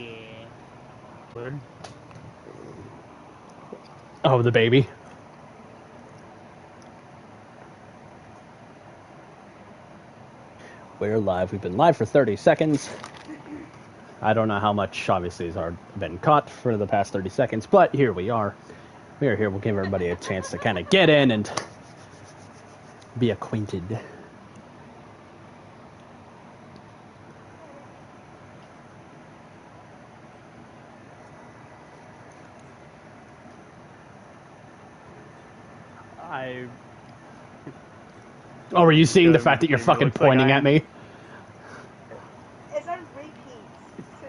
Yeah. Oh, the baby. We're live. We've been live for 30 seconds. I don't know how much, obviously, has been caught for the past 30 seconds, but here we are. We are here. We'll give everybody a chance to kind of get in and be acquainted. Oh, are you seeing the fact that you're fucking pointing at me? It's on repeat.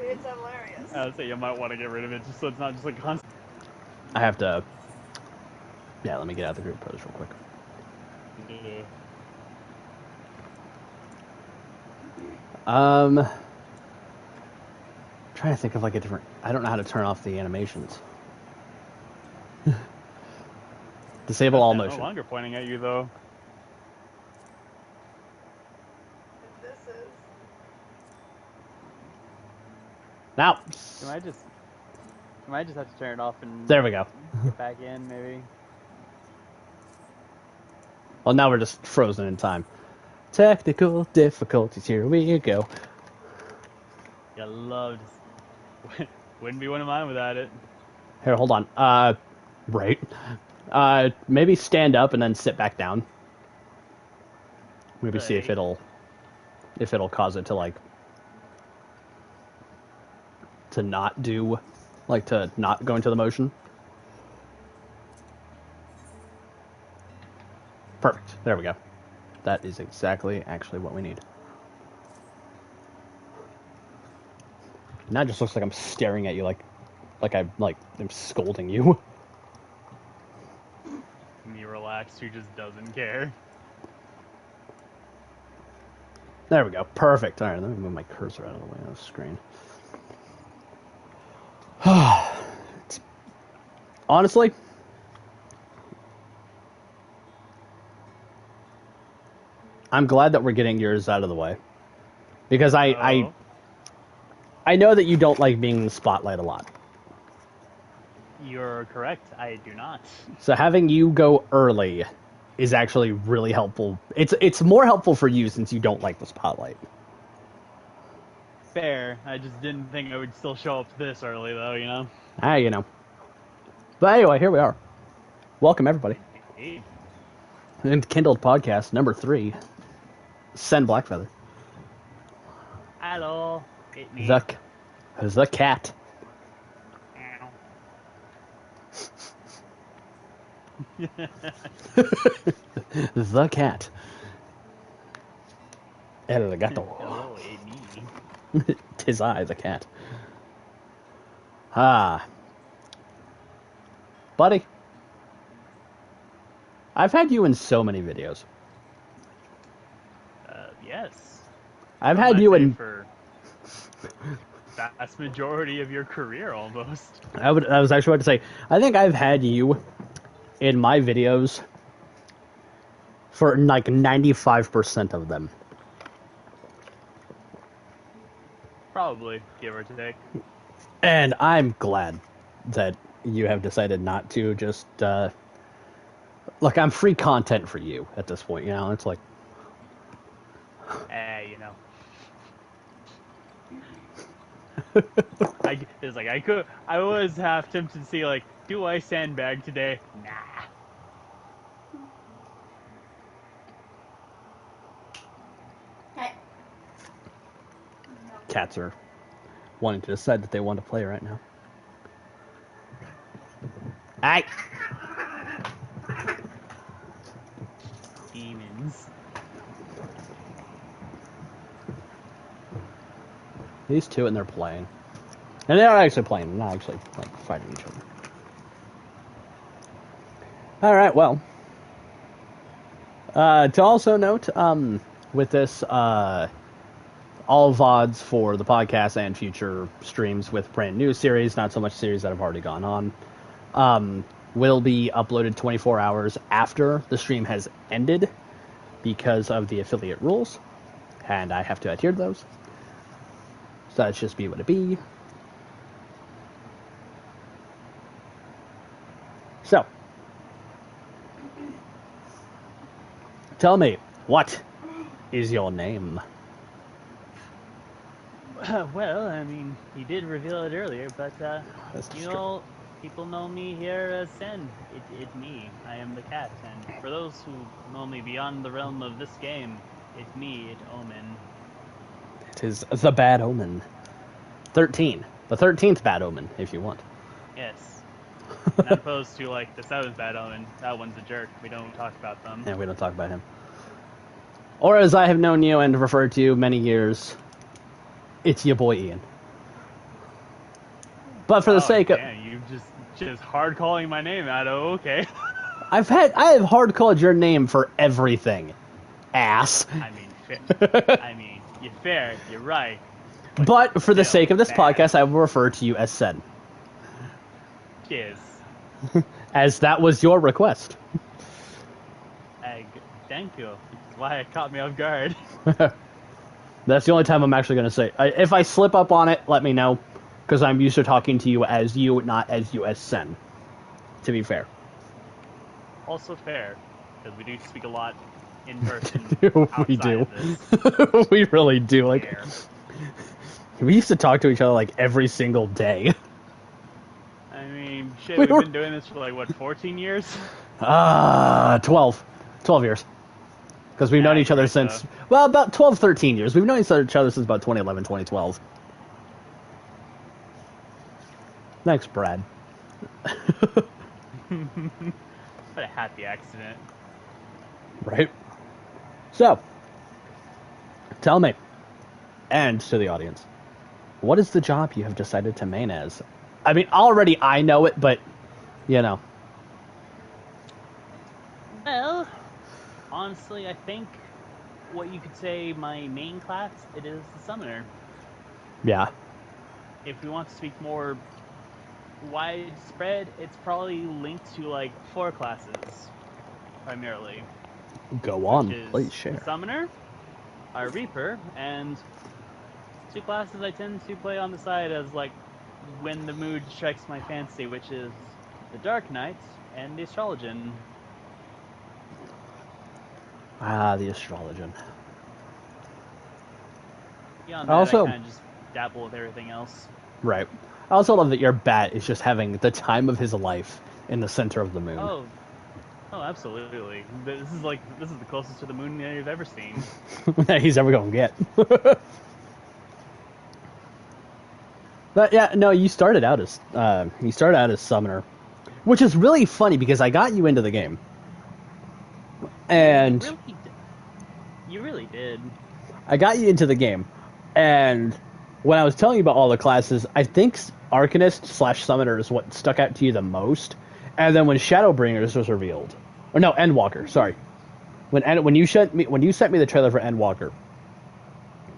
It's hilarious. I would say you might want to get rid of it just so it's not just like constant. I have to... Yeah, let me get out of the group pose real quick. Yeah. Trying to think of like a different... I don't know how to turn off the animations. Disable all motion. No longer pointing at you though. This is. Now. You might just have to turn it off and. There we go. Get back in maybe. Well, now we're just frozen in time. Technical difficulties. Here we go. You loved. Wouldn't be one of mine without it. Here, hold on. Right. Maybe stand up and then sit back down. Maybe see if it'll cause it to like to not do, like to not go into the motion. Perfect. There we go. That is exactly actually what we need. Now it just looks like I'm staring at you like I'm scolding you. Me relaxed, who just doesn't care. There we go. Perfect. All right, let me move my cursor out of the way of the screen. Honestly, I'm glad that we're getting yours out of the way. Because I know that you don't like being in the spotlight a lot. You're correct. I do not. So having you go early is actually really helpful. It's more helpful for you since you don't like the spotlight. Fair. I just didn't think I would still show up this early, though, you know? You know. But anyway, here we are. Welcome, everybody. Hey. And Kindled Podcast number 3. Send Blackfeather. Hello. It's me. The cat. The cat. El gato. Hello, it's me. 'Tis I, the cat. Ah. Buddy. I've had you in so many videos. Yes. I've had you in... For vast majority of your career, almost. I was actually about to say, I think I've had you in my videos for like 95% of them. Probably, give or take. And I'm glad that you have decided not to just, look, I'm free content for you at this point, you know, it's like... You know. I was half tempted to see, like, do I sandbag today? Nah. Cats are wanting to decide that they want to play right now. Aye. Demons. These two and they're playing. And they're actually playing, they're not actually like fighting each other. Alright, well. To also note, with this, all VODs for the podcast and future streams with brand new series, not so much series that have already gone on, will be uploaded 24 hours after the stream has ended because of the affiliate rules, and I have to adhere to those. So that's just be what it be. So, tell me, what is your name? Well, I mean, he did reveal it earlier, but That's you true. know, people know me here as Sen. It me. I am the cat, and for those who know me beyond the realm of this game, it me, it Omen. It is the Bad Omen. 13. The 13th Bad Omen, if you want. Yes. Not opposed to like the seventh Bad Omen. That one's a jerk. We don't talk about them. And we don't talk about him. Or as I have known you and referred to you many years, it's your boy Ian. But for the sake of... damn, you just hard calling my name out. Oh, okay. I have hard called your name for everything. Ass. I mean, you're fair. You're right. But for the still, sake of this bad. podcast, I will refer to you as Sen. Cheers. As that was your request. Thank you. Which is why it caught me off guard. That's the only time I'm actually going to say. If I slip up on it, let me know. Because I'm used to talking to you as you, not as you as Sen. To be fair. Also fair, because we do speak a lot in person. We outside do. of this. We really do. Like, Fair. we used to talk to each other like every single day. I mean, shit, we've been doing this for like, what, 14 years? 12. 12 years. Because we've known each other since, well, about 12, 13 years. We've known each other since about 2011, 2012. Thanks, Brad. What a happy accident. Right? So, tell me, and to the audience, what is the job you have decided to main as? I mean, already I know it, but, you know. Well, honestly, I think what you could say my main class, it is the Summoner. Yeah. If we want to speak more widespread, it's probably linked to like 4 classes, primarily. Go on, Which is please share. the Summoner, our Reaper, and 2 classes I tend to play on the side as like when the mood strikes my fancy, which is the Dark Knight and the Astrologian. Ah, the Astrologian. Beyond that, Also- I kind of just dabble with everything else. Right. I also love that your bat is just having the time of his life in the center of the moon. Oh, absolutely. This is the closest to the moon that you've ever seen. That he's ever going to get. But yeah, no, you started out as Summoner, which is really funny because I got you into the game. And You really did. I got you into the game, and when I was telling you about all the classes, I think Arcanist / Summoner is what stuck out to you the most. And then when Shadowbringers was revealed, or no, Endwalker, sorry, when you sent me the trailer for Endwalker,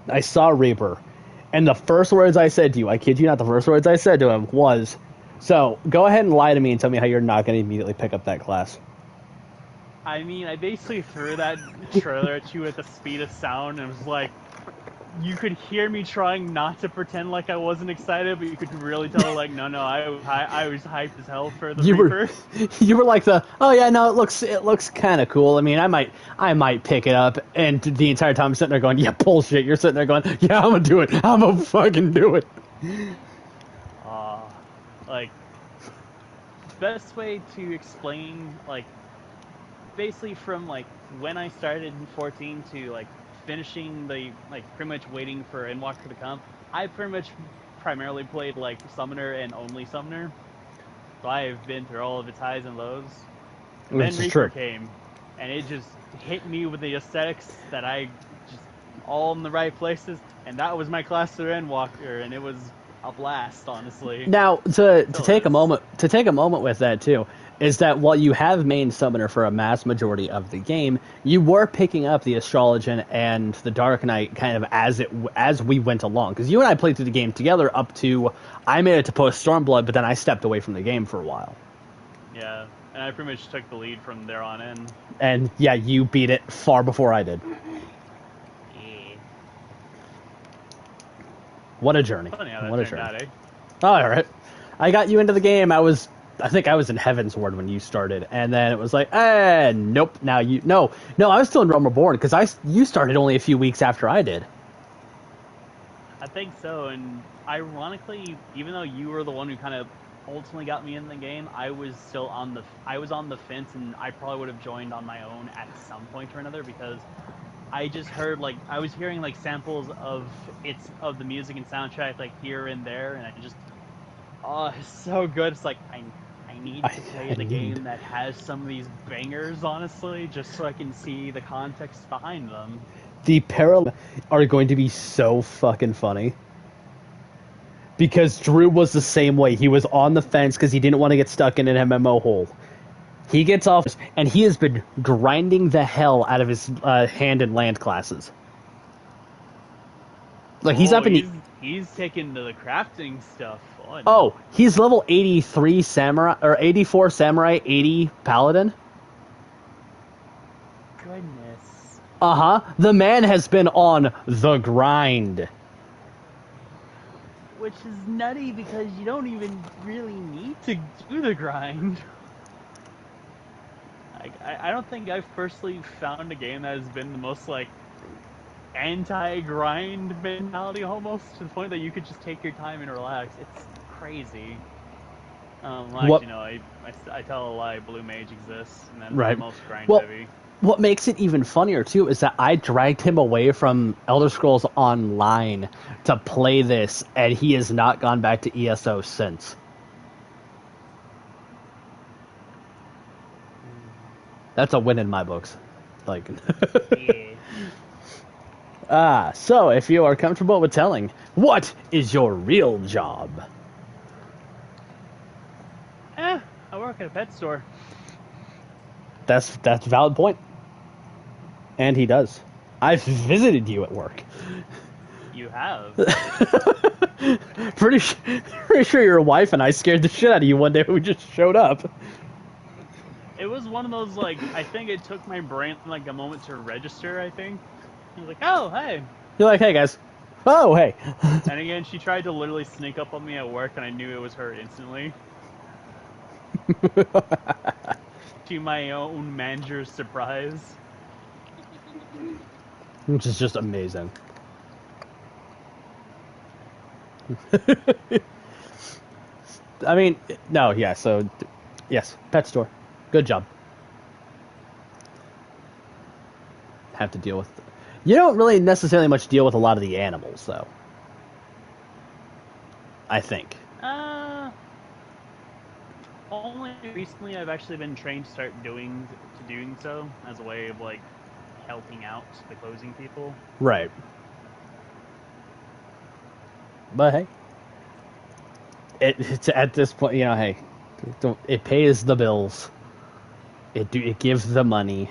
I saw Reaper, and the first words I said to you, I kid you not, the first words I said to him was, "So go ahead and lie to me and tell me how you're not going to immediately pick up that class." I mean, I basically threw that trailer at you at the speed of sound and was like, you could hear me trying not to pretend like I wasn't excited, but you could really tell, like, no, I was hyped as hell for the Reaper. You were like oh yeah, no, it looks kind of cool. I mean, I might pick it up, and the entire time I'm sitting there going, yeah, bullshit. You're sitting there going, yeah, I'm gonna do it. I'm gonna fucking do it. Like, best way to explain, like, basically from, like, when I started in 14 to, like, finishing the, like, pretty much waiting for Endwalker to come, I pretty much primarily played, like, Summoner and only Summoner. So I've been through all of its highs and lows. And then Reaper came, and it just hit me with the aesthetics that I just all in the right places, and that was my class through Endwalker, and it was a blast, honestly. Now, to take a moment with that too, is that while you have main Summoner for a mass majority of the game, you were picking up the Astrologian and the Dark Knight kind of as we went along. Because you and I played through the game together up to, I made it to post Stormblood, but then I stepped away from the game for a while. Yeah, and I pretty much took the lead from there on in. And yeah, you beat it far before I did. Yeah. What a journey. Funny how that what a turned journey. out, eh? All right. I got you into the game. I was I think I was in Heaven's Ward when you started, and then it was like, nope. Now no, I was still in Realm Reborn because you started only a few weeks after I did. I think so, and ironically, even though you were the one who kind of ultimately got me in the game, I was on the fence, and I probably would have joined on my own at some point or another because I just heard I was hearing samples of the music and soundtrack here and there, and I just it's so good. It's like I need to play the game that has some of these bangers, honestly, just so I can see the context behind them. The parallels are going to be so fucking funny. Because Drew was the same way. He was on the fence because he didn't want to get stuck in an MMO hole. He gets off, and he has been grinding the hell out of his hand and land classes. He's taking to the crafting stuff. Fun. Oh, he's level 83 samurai, or 84 samurai, 80 paladin. Goodness. The man has been on the grind. Which is nutty because you don't even really need to do the grind. I don't think I've personally found a game that has been the most anti-grind mentality almost, to the point that you could just take your time and relax. It's crazy. Actually, no, I tell a lie. Blue Mage exists, and that's the most grind heavy. What makes it even funnier too is that I dragged him away from Elder Scrolls Online to play this, and he has not gone back to ESO since. That's a win in my books. Yeah. So if you are comfortable with telling, what is your real job? I work at a pet store. That's a valid point. And he does. I've visited you at work. You have. Pretty sure your wife and I scared the shit out of you one day when we just showed up. It was one of those, I think it took my brain, a moment to register, I think. I was like, oh, hey. You're like, hey, guys. Oh, hey. And again, she tried to literally sneak up on me at work, and I knew it was her instantly. To my own manager's surprise. Which is just amazing. I mean, no, yeah, so, yes, pet store. Good job. Have to deal with... You don't really necessarily much deal with a lot of the animals, though. I think. Only recently I've actually been trained to start doing so as a way of, helping out the closing people. Right. But hey, it's at this point, hey, it pays the bills. It gives the money.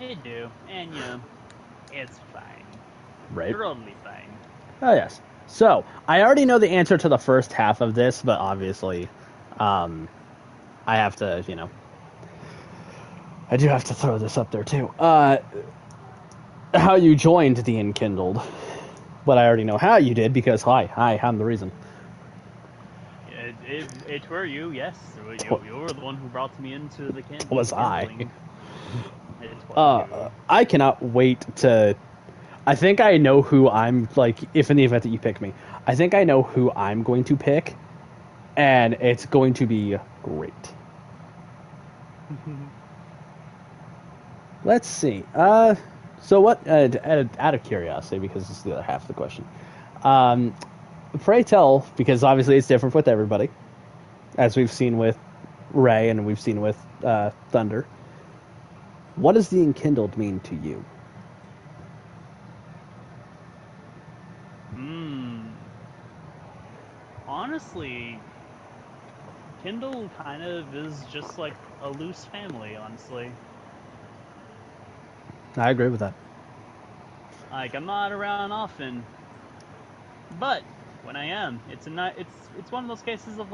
It do, and it's fine. Right. Totally fine. Oh yes. So I already know the answer to the first half of this, but obviously, I have to, I do have to throw this up there too. How you joined the Enkindled. But I already know how you did because, hi, I'm the reason. It were you, yes. You were the one who brought me into the kindling. Was I? You. I cannot wait to... I think I know who I'm, if in the event that you pick me, I think I know who I'm going to pick, and it's going to be great. Let's see. So what, out of curiosity, because this is the other half of the question, pray tell, because obviously it's different with everybody, as we've seen with Ray and we've seen with Thunder, what does the Enkindled mean to you? Honestly, Kindle kind of is just like a loose family, honestly. I agree with that. I'm not around often, but when I am, it's one of those cases of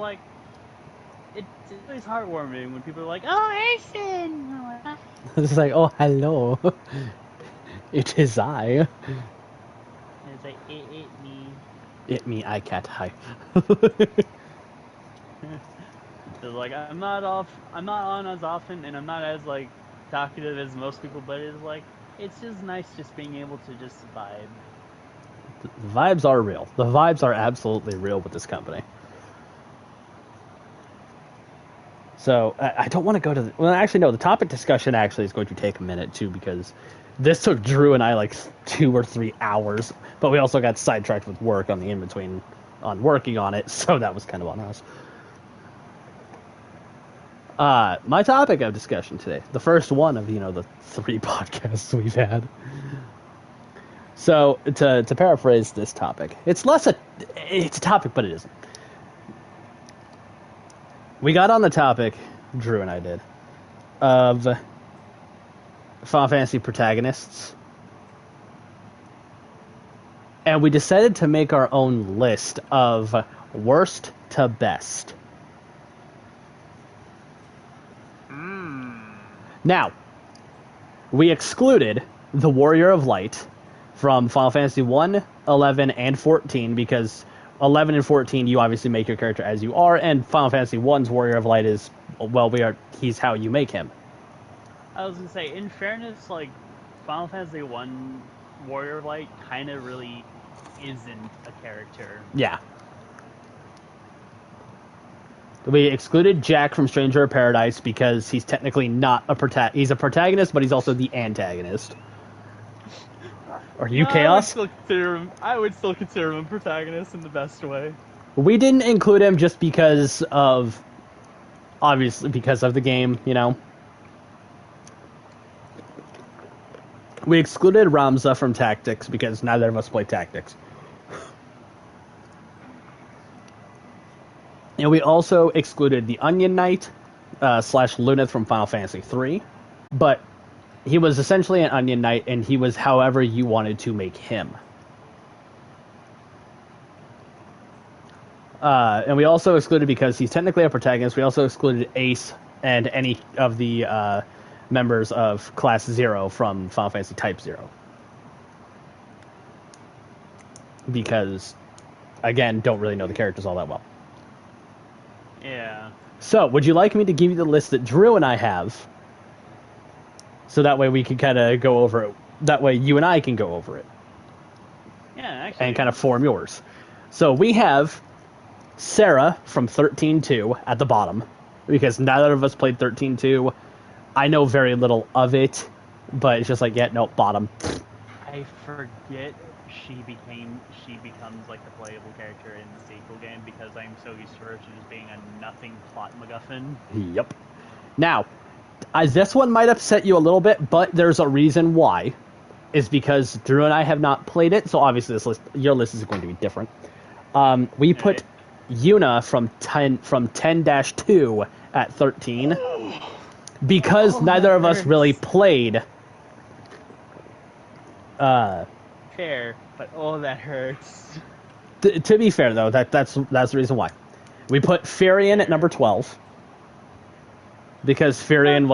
it's always heartwarming when people are like, "Oh, Asen!" It's like, oh, hello. It is I. And it's like, it me. It me, I cat, hi. 'Cause, like, I'm not on as often, and I'm not as like talkative as most people. But it's just nice just being able to just vibe. The vibes are real. The vibes are absolutely real with this company. So I don't want to go to the... Well, actually, no. The topic discussion actually is going to take a minute, too, because this took Drew and I like 2 or 3 hours. But we also got sidetracked with work on the in-between on working on it, so that was kind of on us. My topic of discussion today, the first one of, the 3 podcasts we've had. So, to paraphrase this topic, it's a topic, but it isn't. We got on the topic, Drew and I did, of Final Fantasy protagonists. And we decided to make our own list of worst to best. Now, we excluded the Warrior of Light from Final Fantasy 1, 11, and 14 because 11 and 14 you obviously make your character as you are, and Final Fantasy 1's Warrior of Light is, he's how you make him. I was gonna say, in fairness, like, Final Fantasy 1 Warrior of Light kind of really isn't a character. Yeah. We excluded Jack from Stranger of Paradise because he's technically not he's a protagonist, but he's also the antagonist. Are you Chaos? I would still consider him a protagonist in the best way. We didn't include him just because of... Obviously, because of the game, We excluded Ramza from Tactics because neither of us play Tactics. And we also excluded the Onion Knight / Luneth from Final Fantasy 3. But he was essentially an Onion Knight, and he was however you wanted to make him. And we also excluded, because he's technically a protagonist, we also excluded Ace and any of the members of Class 0 from Final Fantasy Type 0. Because, again, don't really know the characters all that well. Yeah. So, would you like me to give you the list that Drew and I have? So that way we can kind of go over it. That way you and I can go over it. Yeah, actually. And kind of form yours. So we have Sarah from 13.2 at the bottom, because neither of us played 13.2. I know very little of it, but it's just like, yeah, no, bottom. I forget she becomes like the playable character in the sequel game because I'm so used to her just being a nothing plot MacGuffin. Yep. Now, this one might upset you a little bit, but there's a reason why. Is because Drew and I have not played it, so obviously your list is going to be different. We put Yuna from 10-2 at 13 because neither of us really played. Fair, but that hurts. To be fair, though, that's the reason why. We put Furion at number 12 because Furion,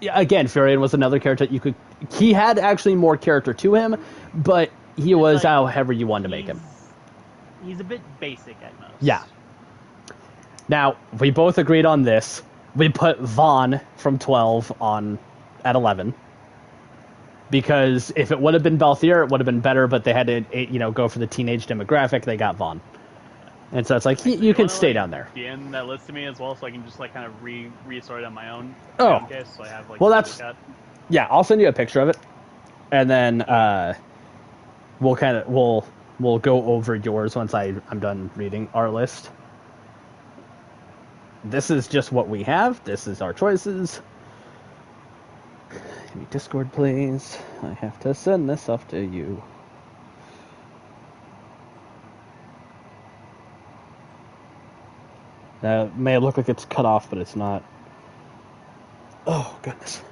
Furion was another character that you could. He had actually more character to him, but he was however you wanted to make him. He's a bit basic at most. Yeah. Now, we both agreed on this. We put Vaughn from 12 at 11. Because if it would have been Balthier, it would have been better, but they had to, go for the teenage demographic. They got Vaughn. And so it's like, you can stay down there. DM that list to me as well, so I can just kind of resort it on my own. Oh. Case, so I have, well, that's... Yeah, I'll send you a picture of it. And then we'll go over yours once I'm done reading our list. This is just what we have. This is our choices. Give me Discord, please. I have to send this off to you. It may look like it's cut off, but it's not. Oh, goodness.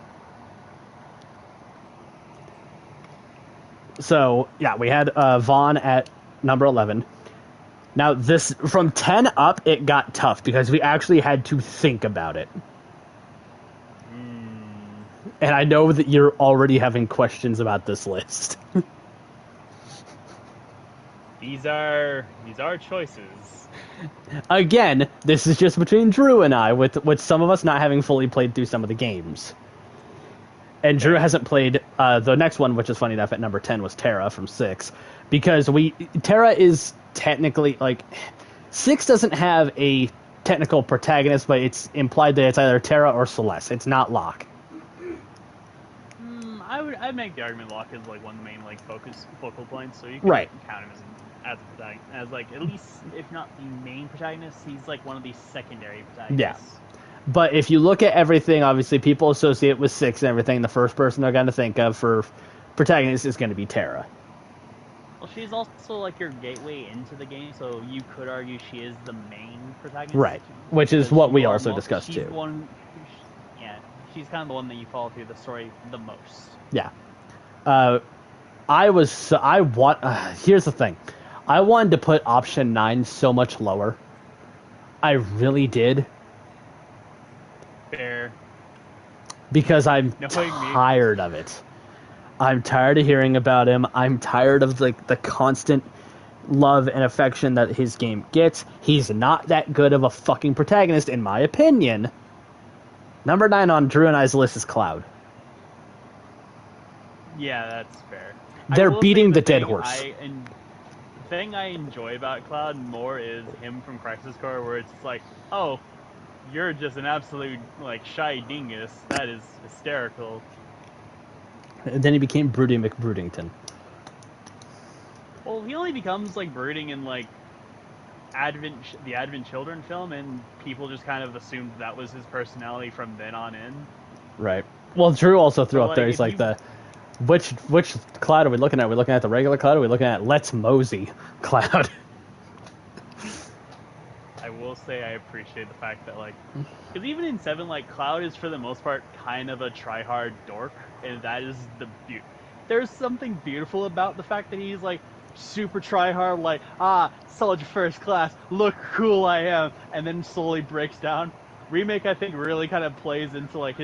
So, yeah, we had Vaughn at number 11. Now, this, from 10 up, it got tough, because we actually had to think about it. And I know that you're already having questions about this list. these are choices. Again, this is just between Drew and I, with some of us not having fully played through some of the games. And Drew hasn't played the next one, which is funny enough at number 10 was Terra from 6. Because Terra is technically, like, 6 doesn't have a technical protagonist, but it's implied that it's either Terra or Celeste. It's not Locke. I'd make the argument Locke is like one of the main like focal points, so you can count him as a protagonist, as like at least if not the main protagonist, he's like one of the secondary protagonists. Yeah. But if you look at everything, obviously people associate with 6 and everything, the first person they're going to think of for protagonist is going to be Terra. Well, she's also like your gateway into the game, so you could argue she is the main protagonist. Right, which is what we also discussed too. She's kind of the one that you follow through the story the most. Yeah. Here's the thing. I wanted to put option 9 so much lower. I really did. Fair. Because I'm tired of it. I'm tired of hearing about him. I'm tired of the constant love and affection that his game gets. He's not that good of a fucking protagonist, in my opinion. Number 9 on Drew and I's list is Cloud. Yeah, that's fair. They're beating the dead horse. The thing I enjoy about Cloud more is him from Crisis Core, where it's like, oh, you're just an absolute, like, shy dingus. That is hysterical. And then he became Broody McBroodington. Well, he only becomes, like, brooding in, like, the Advent Children film, and people just kind of assumed that was his personality from then on in. Right. Well, Drew also threw up there, he's like, which Cloud are we looking at? Are we looking at the regular Cloud, or are we looking at Let's Mosey Cloud? I will say I appreciate the fact that, like, because even in 7, like, Cloud is for the most part kind of a try-hard dork, and that is the beauty. There's something beautiful about the fact that he's, like, super try-hard, like, soldier first class, look cool I am, and then slowly breaks down. Remake, I think, really kind of plays into, like,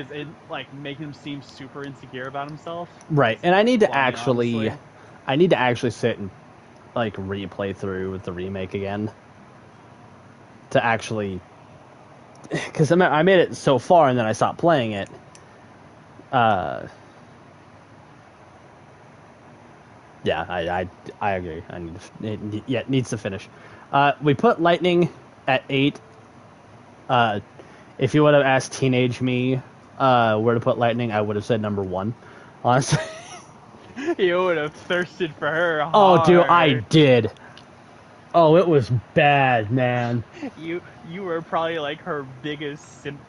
making him seem super insecure about himself. Right, and I need to actually sit and, like, replay through the remake again. To actually... Because I made it so far, and then I stopped playing it. Yeah, I agree. It needs to finish. We put Lightning at 8. If you would have asked teenage me where to put Lightning, I would have said number 1. Honestly. You would have thirsted for her hard. Oh, dude, I did. Oh, it was bad, man. You were probably like her biggest simp.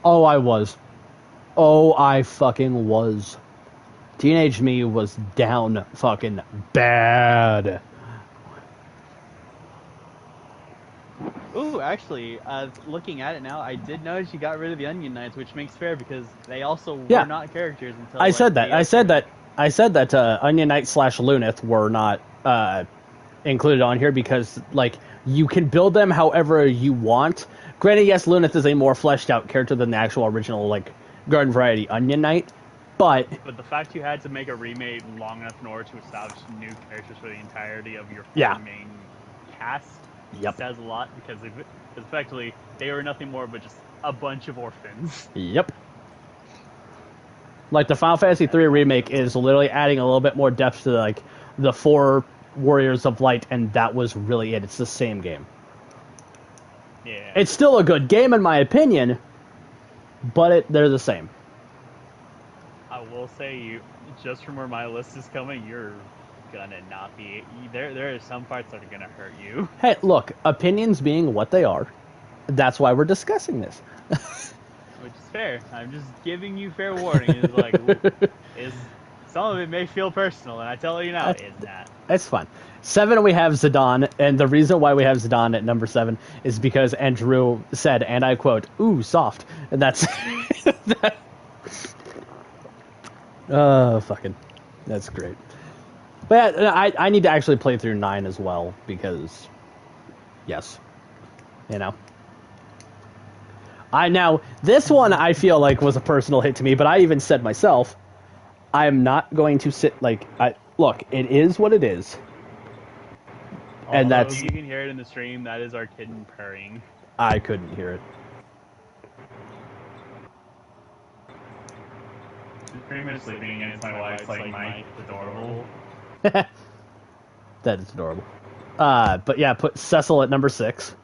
Oh, I was. Oh, I fucking was. Teenage me was down fucking bad. Ooh, actually, looking at it now, I did notice you got rid of the Onion Knights, which makes fair because they also were not characters until. I said that. I said that Onion Knight / Luneth were not included on here because, like, you can build them however you want. Granted, yes, Luneth is a more fleshed out character than the actual original, like, Garden Variety Onion Knight. But the fact you had to make a remake long enough in order to establish new characters for the entirety of your main cast says a lot, because effectively they were nothing more but just a bunch of orphans. Yep. Like, the Final Fantasy III remake is literally adding a little bit more depth to, like, the 4 Warriors of Light, and that was really it. It's the same game. Yeah. It's still a good game in my opinion, but they're the same. I will say, just from where my list is coming, you're gonna not be there. Are some parts that are gonna hurt you. Hey, look, opinions being what they are, that's why we're discussing this. Which is fair. I'm just giving you fair warning. It's like, some of it may feel personal, and I tell you now, it's not. That's fine. 7, we have Zidane, and the reason why we have Zidane at number 7 is because Andrew said, and I quote, "Ooh, soft," and that's fucking, that's great. But I need to actually play through 9 as well, because, yes, you know. Now, this one I feel like was a personal hit to me, but I even said myself, I am not going to sit, like, look, it is what it is. And that's... You can hear it in the stream. That is our kitten purring. I couldn't hear it. She's pretty much sleeping against my wife's like Mike. It's adorable. That is adorable. But yeah, put Cecil at number 6.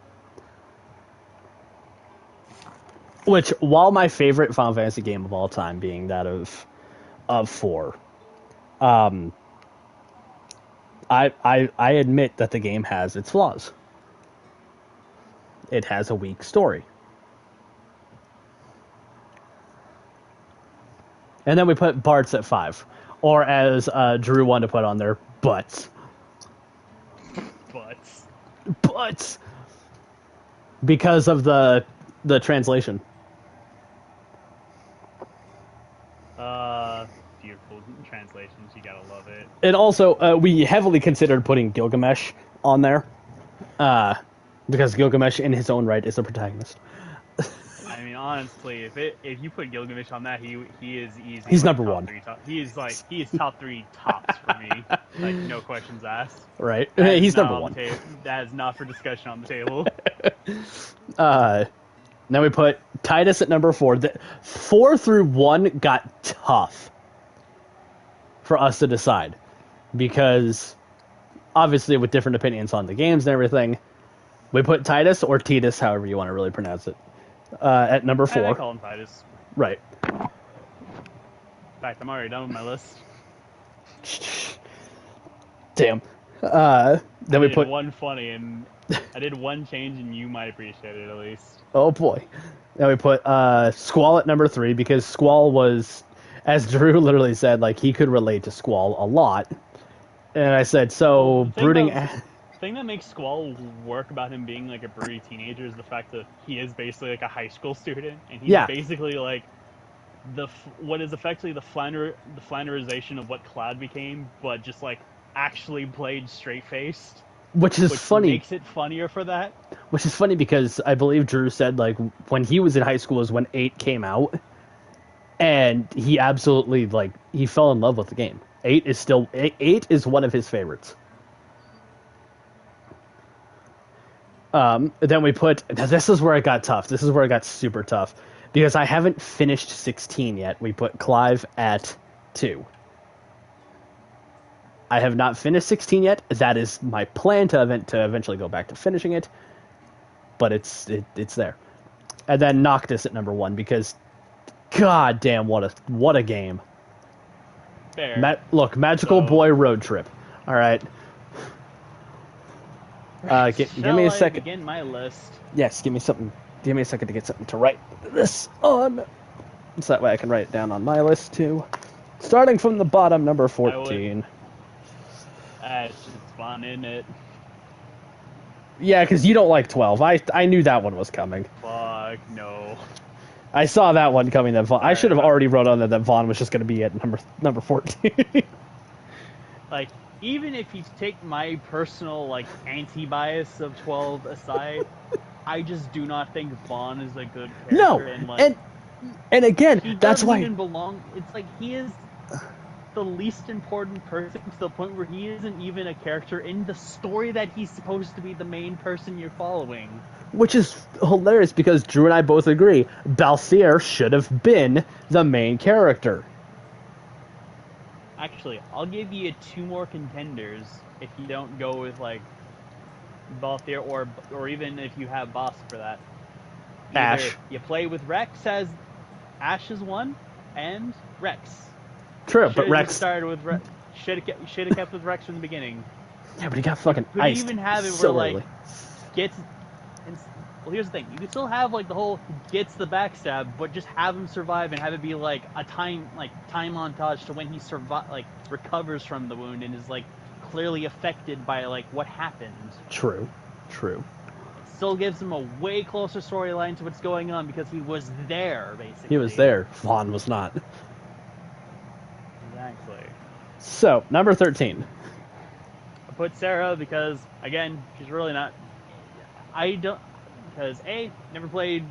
Which, while my favorite Final Fantasy game of all time being that of 4, I admit that the game has its flaws. It has a weak story. And then we put Bart's at 5. Or as Drew wanted to put on there, Butts. Butts! Because of the translation. Beautiful translations. You gotta love it. And also, we heavily considered putting Gilgamesh on there. Because Gilgamesh, in his own right, is a protagonist. I mean, honestly, if you put Gilgamesh on that, he is easy. He's like, number 1. He is top 3 tops for me. Like, no questions asked. Right. He's number 1. That is not for discussion on the table. Then we put Titus at number 4. 4 through 1 got tough for us to decide. Because, obviously, with different opinions on the games and everything, we put Titus, or Titus, however you want to really pronounce it, at number 4. I call him Titus. Right. In fact, I'm already done with my list. Damn. Then we put one funny, and I did one change, and you might appreciate it at least. Oh boy. Then we put Squall at number 3 because Squall was, as Drew literally said, like he could relate to Squall a lot. And I said, so brooding. The thing that makes Squall work about him being like a broody teenager is the fact that he is basically like a high school student, and he's basically like what is effectively the Flanderization of what Cloud became, but just like actually played straight faced. Which funny. Makes it funnier for that. Which is funny because I believe Drew said like when he was in high school is when 8 came out, and he absolutely like he fell in love with the game. 8 is one of his favorites. Then we put, this is where it got tough. This is where it got super tough because I haven't finished 16 yet. We put Clive at 2. I have not finished 16 yet. That is my plan to eventually go back to finishing it. But it's there. And then Noctis at number 1 because, god damn, what a game. Fair. Look, Magical Boy Road Trip. All right. Give me a second. Begin my list. Yes, give me something. Give me a second to get something to write this on. So that way I can write it down on my list too. Starting from the bottom, number 14. It's just fun, isn't it? Yeah, because you don't like 12. I knew that one was coming. Fuck no. I saw that one coming. I should have already wrote on that Vaughn was just going to be at number 14. Like, even if you take my personal like anti-bias of 12 aside, I just do not think Vaughn is a good character. No, and again, that's why. Even belong. It's like he is the least important person to the point where he isn't even a character in the story that he's supposed to be the main person you're following. Which is hilarious because Drew and I both agree Balthier should have been the main character. Actually, I'll give you 2 more contenders if you don't go with like Balthier or even if you have Boss for that. Ash. You play with Rex as Ash is 1 and Rex. True, but Rex started with Rex. Should have kept with Rex from the beginning. Yeah, but he got fucking Could iced. Even have it so where early. Gets. Well, here's the thing: you could still have like the whole gets the backstab, but just have him survive and have it be like a time montage to when he recovers from the wound and is like clearly affected by like what happened. True. It still gives him a way closer storyline to what's going on because he was there, basically. He was there. Vaughn was not. Exactly. So, number 13. I put Sarah because, again, she's really not... Because, A, never played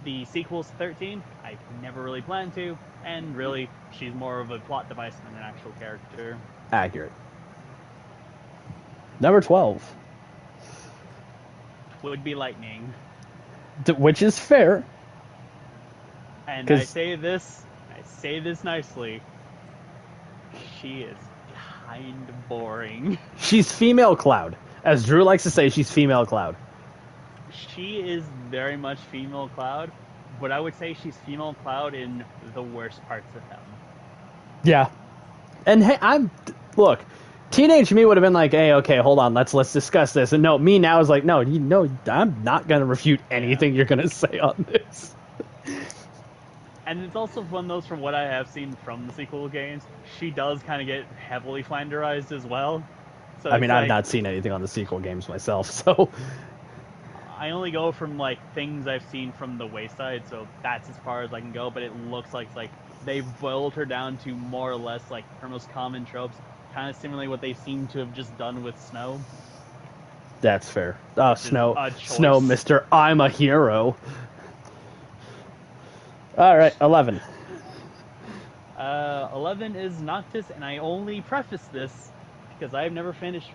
the sequels to 13. I never really planned to. And, really, she's more of a plot device than an actual character. Accurate. Number 12. would be Lightning. Which is fair. And 'Cause- I say this nicely. She is kind of boring. She's female Cloud. As Drew likes to say, she's female Cloud. She is very much female Cloud, but I would say she's female Cloud in the worst parts of him. Yeah. And hey, look, teenage me would have been like, hey, okay, hold on, let's discuss this. And no, me now is like, no, I'm not gonna refute anything you're gonna say on this. And it's also one of those, from what I have seen from the sequel games, she does kind of get heavily flanderized as well. So I mean, I've not seen anything on the sequel games myself, so I only go from like things I've seen from the Wayside, so that's as far as I can go. But it looks like they've boiled her down to more or less like her most common tropes, kind of similarly what they seem to have just done with Snow. that's fair. Snow, choice. Mister, I'm a hero. All right, 11. 11 is Noctis, and I only preface this because I've never finished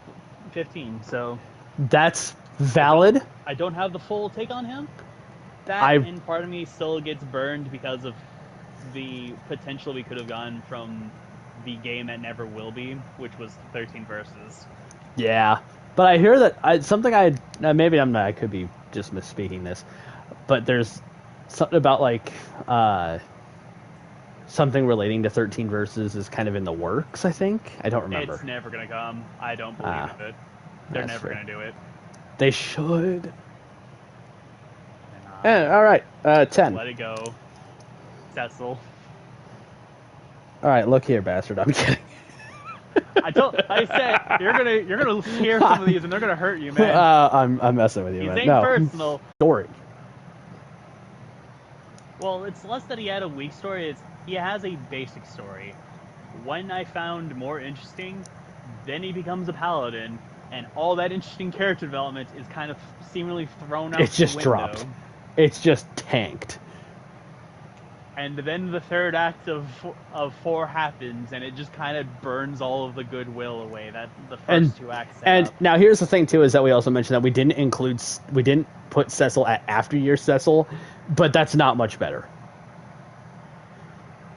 15, so That's valid. I don't have the full take on him. And part of me still gets burned because of the potential we could have gotten from the game that never will be, which was 13 verses. Yeah, but I hear that I could be just misspeaking this, but there's something about like something relating to 13 verses is kind of in the works. I think I don't remember. It's never gonna come. I don't believe it. They're never gonna do it. They should. All right, 10. Let it go, Cecil. All right, look here, bastard. I'm kidding. I said you're gonna hear some of these and they're gonna hurt you, man. I'm messing with you, These man. ain't No. personal. Story. Well, it's less that he had a weak story, it's he has a basic story. One I found more interesting, then he becomes a paladin, and all that interesting character development is kind of seemingly thrown out It's just the window. dropped. It's just tanked. And then the third act of 4 happens, and it just kind of burns all of the goodwill away that the first 2 acts set And up. now here's the thing too, is that we also mentioned that we didn't put Cecil at after year Cecil, but that's not much better.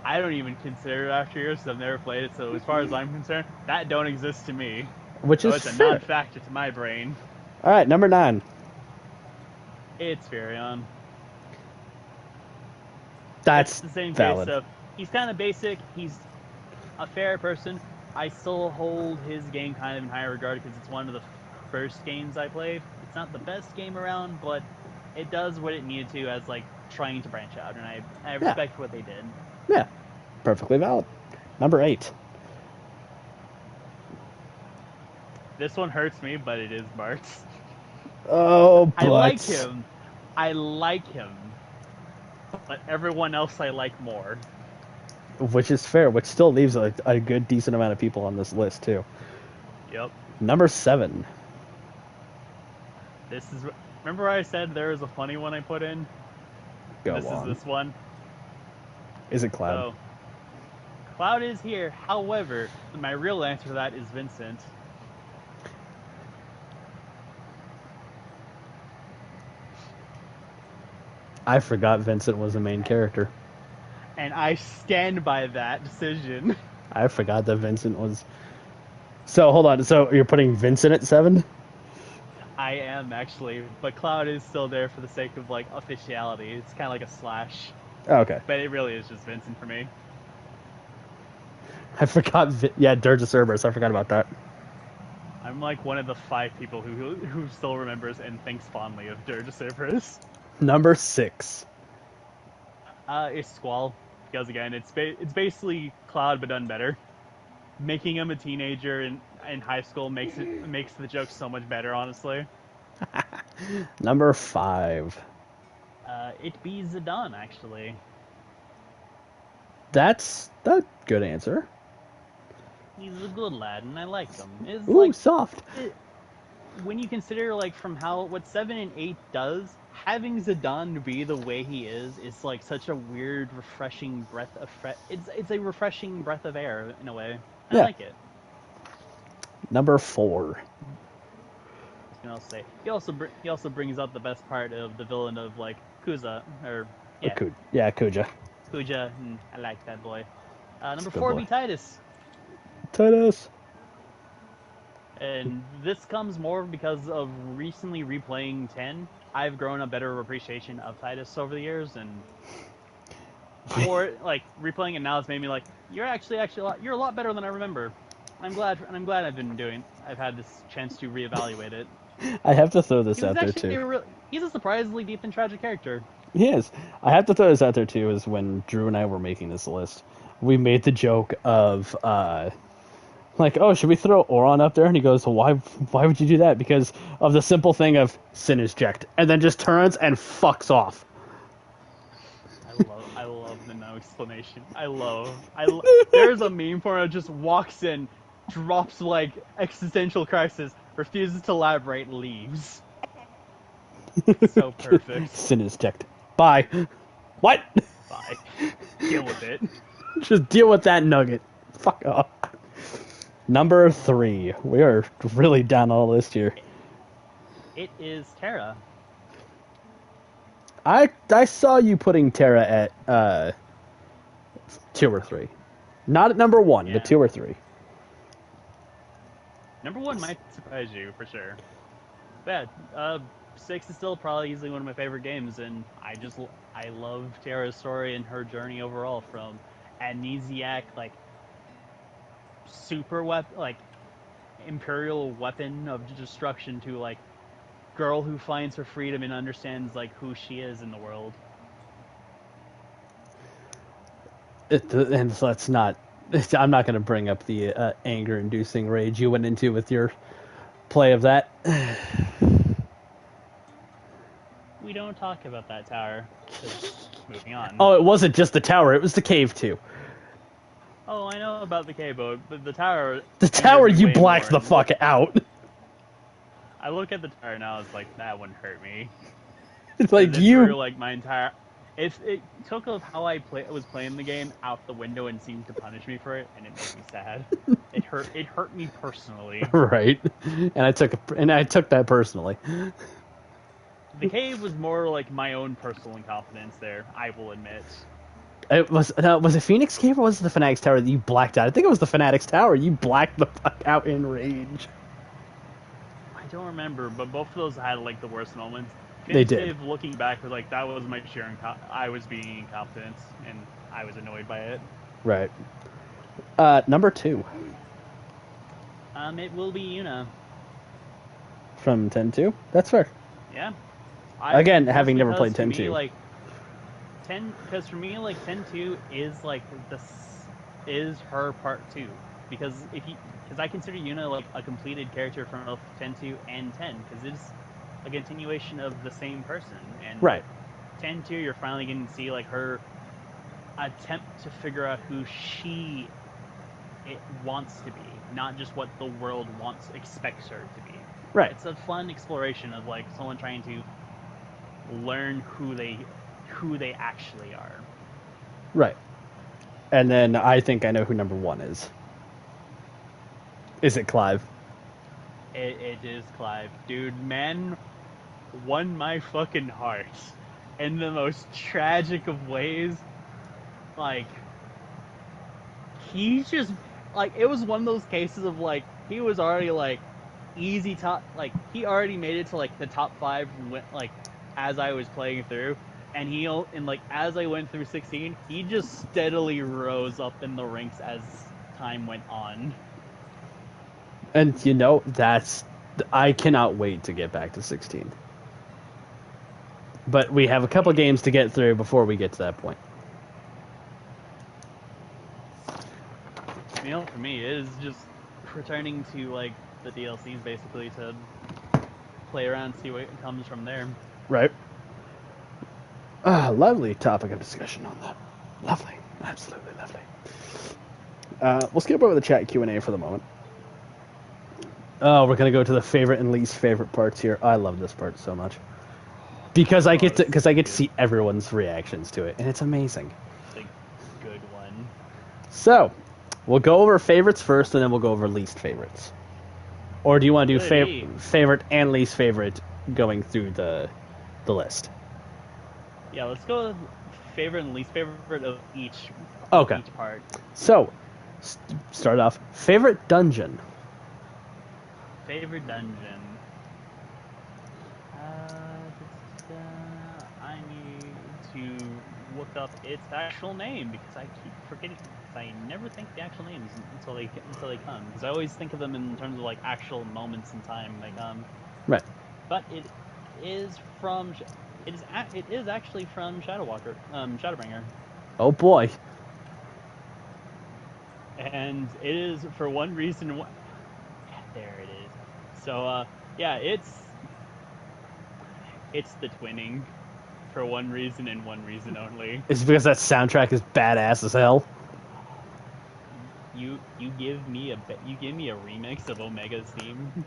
I don't even consider it after years because I've never played it, so as far as I'm concerned, that don't exist to me. Which So is it's a fair. non-factor to my brain. All right, number 9. It's Furion. That's It's the same valid. case of he's kind of basic. He's a fair person. I still hold his game kind of in high regard because it's one of the first games I played. It's not the best game around, but it does what it needed to as like trying to branch out, and I respect what they did. Yeah, perfectly valid. Number 8. This one hurts me, but it is Bart's. Oh, but... I like him, but everyone else I like more. Which is fair, which still leaves a good, decent amount of people on this list, too. Yep. Number 7. Remember I said there was a funny one I put in? Go This on. is this one. Is it Cloud? So, Cloud is here. However, my real answer to that is Vincent. I forgot Vincent was the main character. And I stand by that decision. I forgot that Vincent was... So, hold on. So, you're putting Vincent at 7? I am, actually. But Cloud is still there for the sake of, like, officiality. It's kind of like a slash. Okay. But it really is just Vincent for me. I forgot... Yeah, Dirge of Cerberus. I forgot about that. I'm like one of the 5 people who still remembers and thinks fondly of Dirge of Cerberus. Number 6. It's Squall. Because, again, it's basically Cloud but done better. Making him a teenager in high school makes the joke so much better, honestly. Number 5. It be Zidane, actually. That's a good answer. He's a good lad, and I like him. It's Ooh, like, soft. when you consider like from what 7 and 8 does, having Zidane be the way he is like such a weird, refreshing breath of it's a refreshing breath of air in a way. I like it. Number 4. can I say? He also brings out the best part of the villain of like Kuza or yeah, Kuja. Kuja. I like that boy. Number good 4 boy. be Titus. Titus. And this comes more because of recently replaying 10. I've grown a better appreciation of Titus over the years, and for like replaying it now, it's made me like you're actually you're a lot better than I remember. I'm glad I've had this chance to reevaluate it. I have to throw this out there Actually too. he's a surprisingly deep and tragic character. He is. I have to throw this out there too. Is when Drew and I were making this list, we made the joke of like, oh, should we throw Oron up there? And he goes, why would you do that? Because of the simple thing of sin is checked, and then just turns and fucks off. I love the no explanation. There's a meme for it, just walks in, drops like existential crisis, refuses to elaborate, leaves. So perfect. Sin is checked. Bye. What? Bye. Deal with it. Just deal with that nugget. Fuck off. Number 3. We are really down on the list here. It is Terra. I saw you putting Terra at 2 or 3. Not at number 1, but 2 or 3. Number 1 might surprise you, for sure. But, 6 is still probably easily one of my favorite games, and I love Terra's story and her journey overall, from amnesiac, like, super weapon, like, imperial weapon of destruction to, like, girl who finds her freedom and understands, like, who she is in the world. And let's not... I'm not going to bring up the anger-inducing rage you went into with your play of that. We don't talk about that tower. Moving on. Oh, it wasn't just the tower. It was the cave, too. Oh, I know about the cave, but the tower... The tower you blacked the fuck out. I look at the tower now, it's like, that wouldn't hurt me. It's like you... Threw, like, my entire... It took of how I was playing the game out the window and seemed to punish me for it, and it made me sad. It hurt me personally. Right. And I took that personally. The cave was more like my own personal incompetence there, I will admit. It was it Phoenix Cave or was it the Fanatics Tower that you blacked out? I think it was the Fanatics Tower. You blacked the fuck out in rage. I don't remember, but both of those had like the worst moments. They did. Looking back, was like that was my sheer I was being incompetent, and I was annoyed by it. Right. Number 2. It will be Yuna. From 10-2? That's fair. Yeah. Again, having never played 10-2. Like, because for me, like 10-2 is like is her part 2, because I consider Yuna like a completed character from both 10-2 and 10, because it's a continuation of the same person, and right. 10-2 you're finally getting to see like her attempt to figure out who it wants to be, not just what the world expects her to be. Right. It's a fun exploration of like someone trying to learn who they actually are. Right. And then I think I know who number 1 is. Is it Clive? It is Clive. Dude, man won my fucking heart in the most tragic of ways. Like, he's just, like, it was one of those cases of, like, he was already, like, easy top, like, he already made it to, like, the top 5, like, as I was playing through, and like, as I went through 16, he just steadily rose up in the ranks as time went on. And, I cannot wait to get back to 16. But we have a couple games to get through before we get to that point. For me, it is just returning to, like, the DLCs, basically, to play around and see what comes from there. Right. Lovely topic of discussion on that. Lovely. Absolutely lovely. We'll skip over the chat Q&A for the moment. Oh, we're going to go to the favorite and least favorite parts here. I love this part so much. Because I get to see everyone's reactions to it, and it's amazing. It's a good one. So, we'll go over favorites first, and then we'll go over least favorites. Or do you want to do Could be. favorite and least favorite going through the list? Yeah, let's go with favorite and least favorite of each. Okay. Each part. So, start off. Favorite dungeon. Favorite dungeon. I need to look up its actual name because I keep forgetting. I never think the actual names until they come. Because I always think of them in terms of like actual moments in time they come. Right. But it is from. It is actually from Shadowbringer. Oh boy. And it is for one reason. Yeah, there it is. So yeah, it's the twinning for one reason and one reason only. It's because that soundtrack is badass as hell. You give me a remix of Omega's theme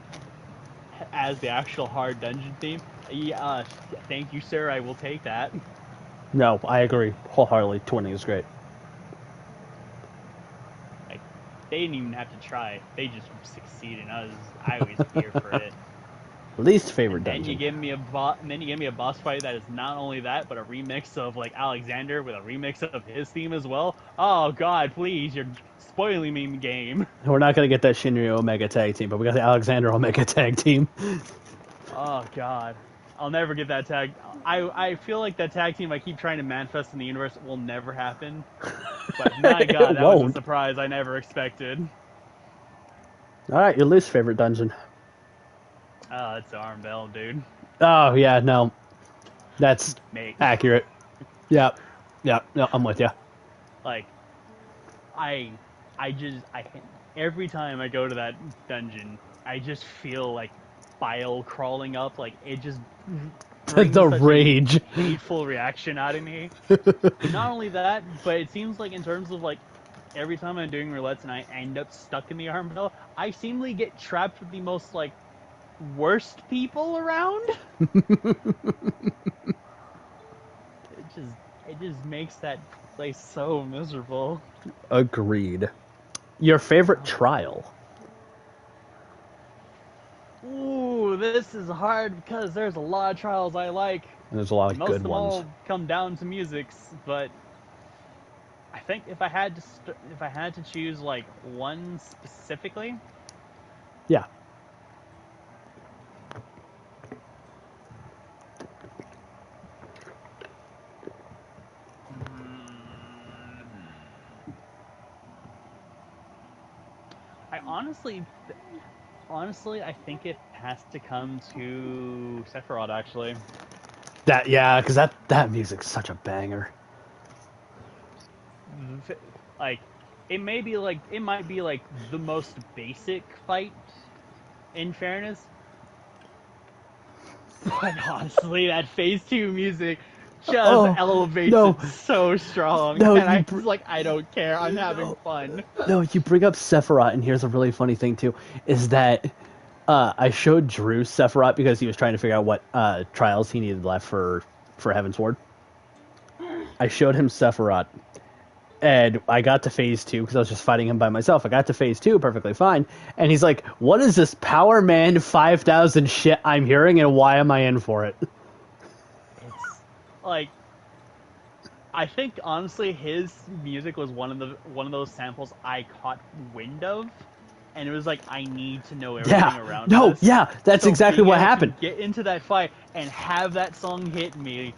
as the actual hard dungeon theme. Yeah, thank you, sir. I will take that. No, I agree wholeheartedly. Twinning is great. Like, they didn't even have to try. They just succeeded. I was here for it. Least favorite And dungeon. you give me a boss fight that is not only that, but a remix of like Alexander with a remix of his theme as well. Oh God, please, you're spoiling me, game. We're not going to get that Shinryu Omega tag team, but we got the Alexander Omega tag team. Oh God, I'll never get that tag. I feel like that tag team I keep trying to manifest in the universe will never happen. But my God, that was a surprise I never expected. All right, your least favorite dungeon. Oh, it's Armbell, dude. Oh yeah, no, that's Mate. accurate. Yeah, no, I'm with you. Like, every time I go to that dungeon, I just feel like bile crawling up. Like it just brings The such rage, a hateful reaction out of me. Not only that, but it seems like in terms of like every time I'm doing roulettes and I end up stuck in the Armbell, I seemingly get trapped with the most like worst people around. It just makes that place so miserable. Agreed. Your favorite trial. Ooh, this is hard because there's a lot of trials I like. There's a lot of Most good of them ones. all come down to musics, but I think if I had to choose like one specifically, Yeah. I honestly, I think it has to come to Sephiroth actually. Because that music's such a banger. Like, it might be like the most basic fight, in fairness. But honestly, that Phase 2 music just elevates it so strong. No, and I'm just like, I don't care. I'm having fun. No, you bring up Sephiroth, and here's a really funny thing, too, is that I showed Drew Sephiroth because he was trying to figure out what trials he needed left for Heaven's Ward. I showed him Sephiroth, and I got to Phase 2 because I was just fighting him by myself. I got to Phase 2 perfectly fine, and he's like, what is this Power Man 5000 shit I'm hearing, and why am I in for it? It's like, I think honestly his music was one of those samples I caught wind of, and it was like, I need to know everything around this. That's exactly what happened. Get into that fight and have that song hit me.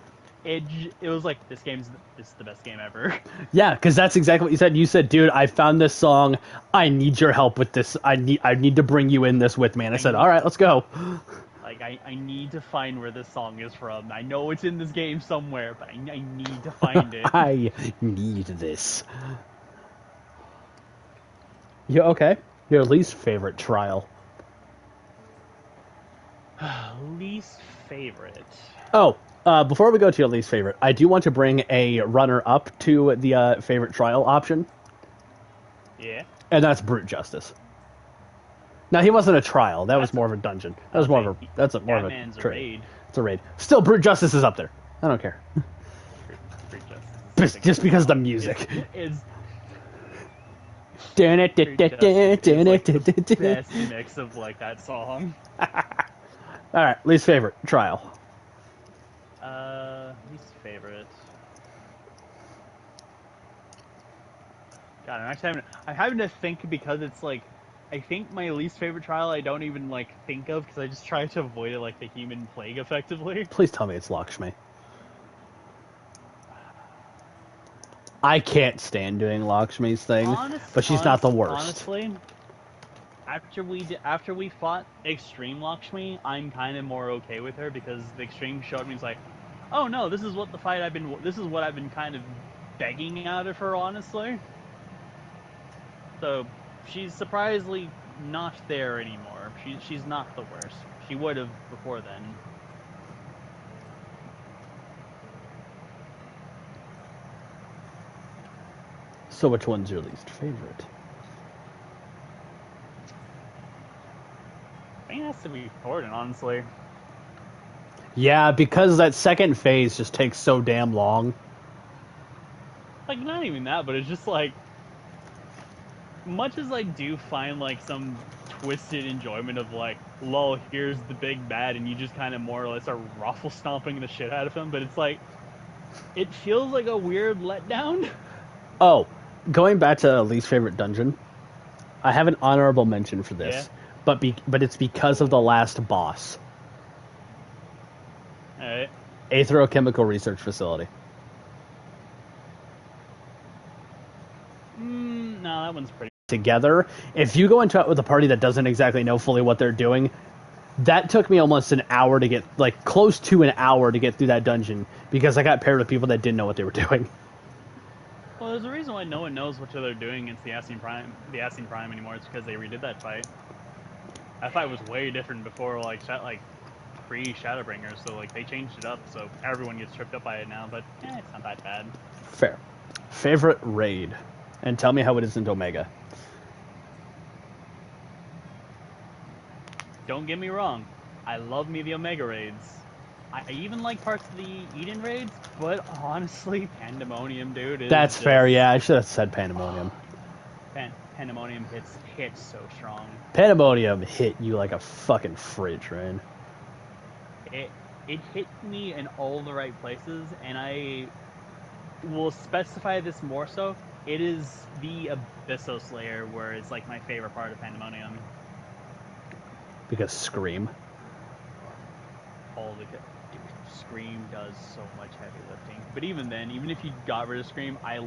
It was like, this is the best game ever. Yeah, because that's exactly what you said. You said, dude, I found this song. I need your help with this. I need to bring you in this with me. And I said, all right, let's go. Like, I need to find where this song is from. I know it's in this game somewhere, but I need to find it. I need this. You okay? Your least favorite trial. Least favorite. Oh, before we go to your least favorite, I do want to bring a runner-up to the favorite trial option. Yeah. And that's Brute Justice. Now, he wasn't a trial. That was more of a dungeon. That was more of a trade. It's a raid. Still, Brute Justice is up there. I don't care. Brute Justice. Just because of the music. Best mix of like that song. Alright, least favorite, trial. Least favorite. God, I'm having to think because it's like, I think my least favorite trial I don't even like think of because I just try to avoid it like the human plague effectively. Please tell me it's Lakshmi. I can't stand doing Lakshmi's thing, but she's not the worst. Honestly, after we fought Extreme Lakshmi, I'm kind of more okay with her because the Extreme showed me it's like, oh no, this is what I've been kind of begging out of her, honestly. So she's surprisingly not there anymore. She's not the worst. She would have before then. So which one's your least favorite? I think it has to be Gordon, honestly. Yeah, because that second phase just takes so damn long. Like, not even that, but it's just like, much as I do find like some twisted enjoyment of like, lol, here's the big bad, and you just kind of more or less are ruffle stomping the shit out of him, but it's like, it feels like a weird letdown. Oh, going back to least favorite dungeon, I have an honorable mention for this, but it's because of the last boss. Alright. Aetherochemical Research Facility. No, that one's pretty. Together, if you go into it with a party that doesn't exactly know fully what they're doing, that took me almost an hour to get, like, close to an hour to get through that dungeon because I got paired with people that didn't know what they were doing. Well, there's a reason why no one knows what they're doing against the Asine Prime anymore. It's because they redid that fight. That fight was way different before, like pre-Shadowbringers, so like they changed it up, so everyone gets tripped up by it now. But it's not that bad. Fair. Favorite raid, and tell me how it isn't Omega. Don't get me wrong, I love me the Omega raids. I even like parts of the Eden raids, but honestly, Pandemonium, dude. That's fair, yeah. I should have said Pandemonium. Pandemonium hits so strong. Pandemonium hit you like a fucking freight train. It hit me in all the right places, and I will specify this more so. It is the Abysso Slayer where it's like my favorite part of Pandemonium. Because Scream. Dude, Scream does so much heavy lifting. But even then, even if you got rid of Scream, I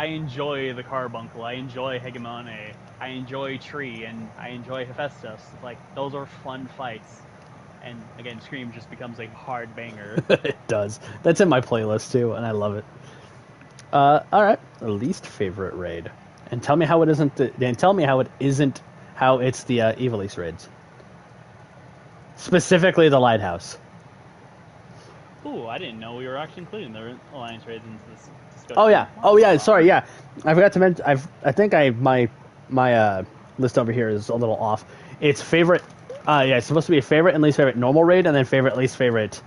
enjoy the Carbuncle, I enjoy Hegemone, I enjoy Tree, and I enjoy Hephaestus. Like, those are fun fights. And again, Scream just becomes a hard banger. It does. That's in my playlist too, and I love it. Alright, least favorite raid. And tell me how it isn't how it's the Evilise raids. Specifically the Lighthouse. Ooh, I didn't know we were actually including the Alliance raids into this discussion. Oh yeah, sorry, yeah. I forgot to mention I think my list over here is a little off. It's favorite it's supposed to be a favorite and least favorite normal raid, and then favorite least favorite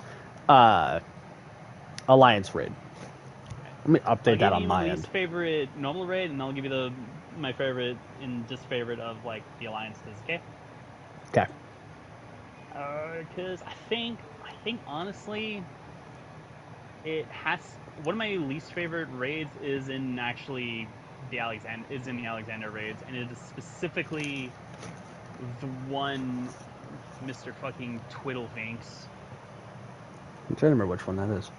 Alliance raid. Let me update that on my end. Least favorite normal raid, and I'll give you my favorite and disfavorite of like the alliances. Okay. Okay. Because I think honestly, one of my least favorite raids is in the Alexander raids, and it is specifically the one Mr. fucking Twiddlefinks. I'm trying to remember which one that is.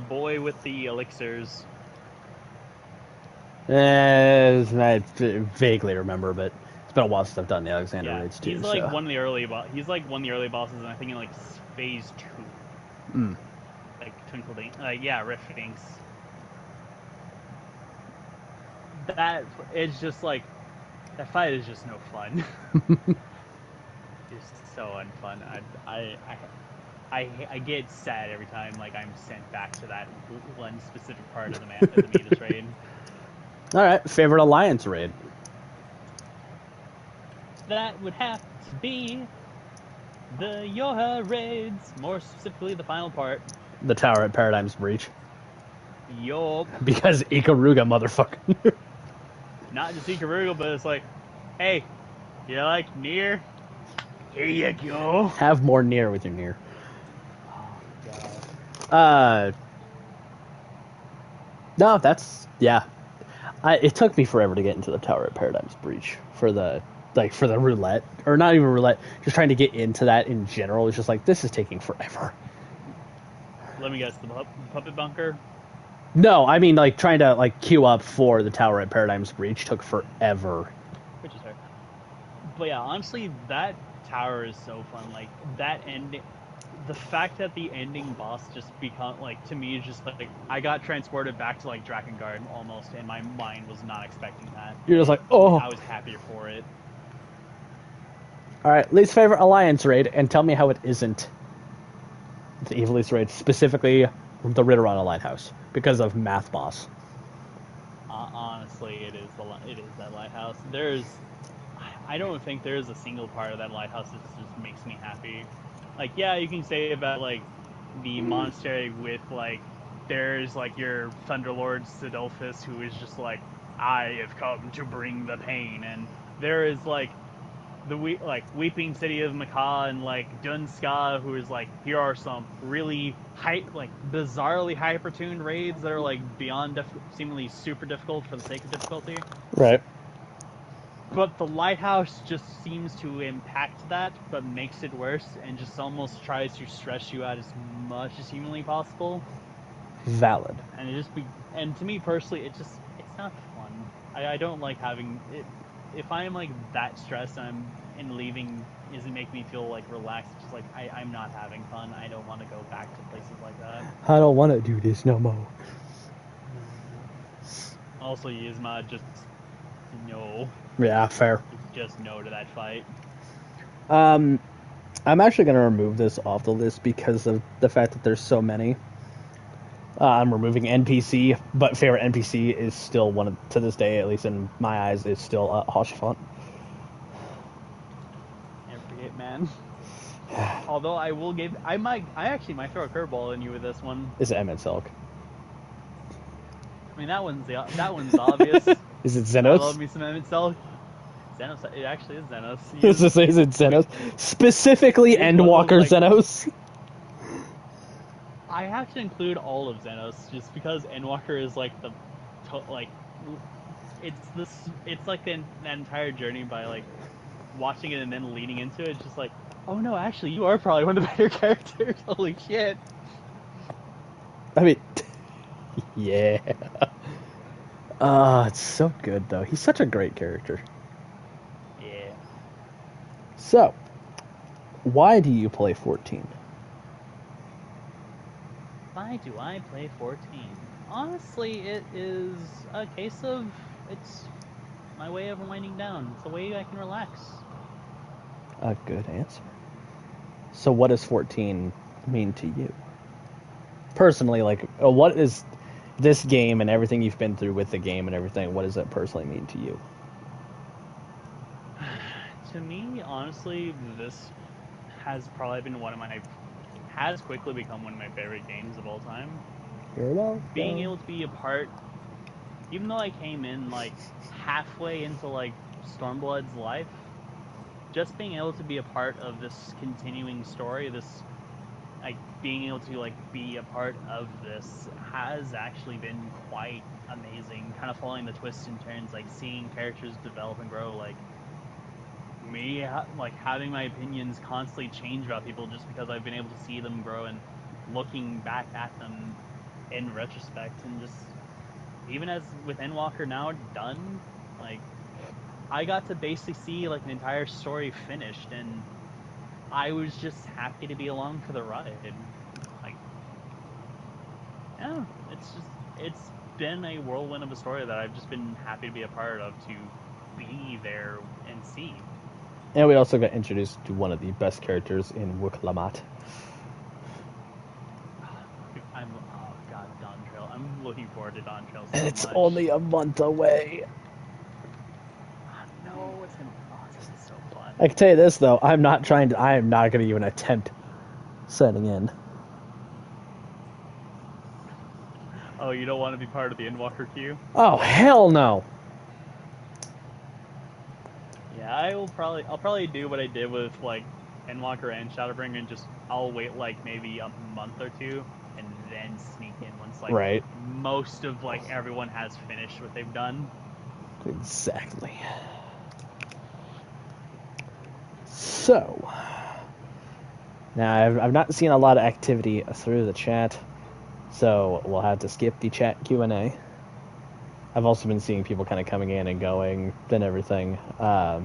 Boy with the elixirs. I vaguely remember, but it's been a while since I've done the Alexander raids too. He's like one of the early bosses, and I think in like phase 2. Like Twinkle Dink, Rift Finks. That it's just like that fight is just no fun. It's so unfun. I get sad every time like I'm sent back to that one specific part of the Midas raid. All right, favorite Alliance raid. That would have to be the Yoha raids, more specifically the final part. The Tower at Paradigm's Breach. Yup. Because Ikaruga, motherfucker. not just Ikaruga, but it's like, hey, you like Nier? Here you go. Have more Nier with your Nier. Oh god. No, that's yeah. It took me forever to get into the Tower of Paradigm's Breach for the roulette, or not even roulette, just trying to get into that in general. It's just like, this is taking forever. Let me guess, the puppet bunker. No, I mean like trying to like queue up for the Tower at Paradigm's Breach took forever. Which is fair. But yeah, honestly, that tower is so fun. Like that ending, the fact that the ending boss just become like, to me, is just like I got transported back to like Drakengard almost, and my mind was not expecting that. You're just like, oh. I was happier for it. All right, least favorite Alliance raid, and tell me how it isn't the Evil East raid, specifically the Ritterana Lighthouse, because of Math Boss. Honestly, it is that lighthouse. I don't think there's a single part of that lighthouse that just makes me happy. Like, yeah, you can say about like the monastery with like there's like your Thunderlord Sidolphus, who is just like, I have come to bring the pain, and there is like the Weeping City of Macaw and like Dunska, who is like, here are some really bizarrely hyper-tuned raids that are like beyond seemingly super difficult for the sake of difficulty. Right. But the lighthouse just seems to impact that, but makes it worse, and just almost tries to stress you out as much as humanly possible. Valid. And and to me personally, it's not fun. I don't like having it. If I'm like that stressed and leaving isn't making me feel like relaxed, it's just like I'm not having fun. I don't want to go back to places like that. I don't want to do this no more. Also, Yzma, just no. Yeah, fair. Just no to that fight. I'm actually going to remove this off the list because of the fact that there's so many. I'm removing NPC, but favorite NPC is still one of, to this day, at least in my eyes, is still Hoshifant. Never forget, man. Although I will give, I actually might throw a curveball in you with this one. Is it Emmett Silk? I mean, that one's obvious. Is it Xenos? I love me some Emmett Silk. Xenos, it actually is Xenos. Is it Xenos? Specifically Endwalker like, Xenos? I have to include all of Xenos just because Endwalker is like it's like the entire journey by like watching it and then leaning into it. It's just like, oh no, actually you are probably one of the better characters. Holy shit. I mean, yeah. It's so good though. He's such a great character. Yeah. So, why do you play 14? Why do I play 14? Honestly, it is a case of it's my way of winding down. It's a way I can relax. A good answer. So what does 14 mean to you? Personally, like, what is this game and everything you've been through with the game and everything, what does that personally mean to you? To me, honestly, this has probably been has quickly become one of my favorite games of all time. Being able to be a part, even though I came in like halfway into like Stormblood's life, just being able to be a part of this continuing story, this like being able to like be a part of this has actually been quite amazing. Kind of following the twists and turns, like seeing characters develop and grow, like me like having my opinions constantly change about people just because I've been able to see them grow and looking back at them in retrospect, and just even as with Endwalker now done, like I got to basically see like an entire story finished, and I was just happy to be along for the ride. Like, yeah, it's been a whirlwind of a story that I've just been happy to be a part of, to be there and see. And we also got introduced to one of the best characters in Wuklamat. Oh god, Dawn Trail. I'm looking forward to Dawn Trail so And it's much. only a month away. No, it's gonna be so fun. I can tell you this though, I am not going to even attempt setting in. Oh, you don't want to be part of the Endwalker queue? Oh, hell no. Yeah, I'll probably do what I did with like Endwalker and Shadowbringer, and just I'll wait like maybe a month or two, and then sneak in once like Right. most of like everyone has finished what they've done. Exactly. So, now I've not seen a lot of activity through the chat, so we'll have to skip the chat Q&A. I've also been seeing people kind of coming in and going and everything, Yeah,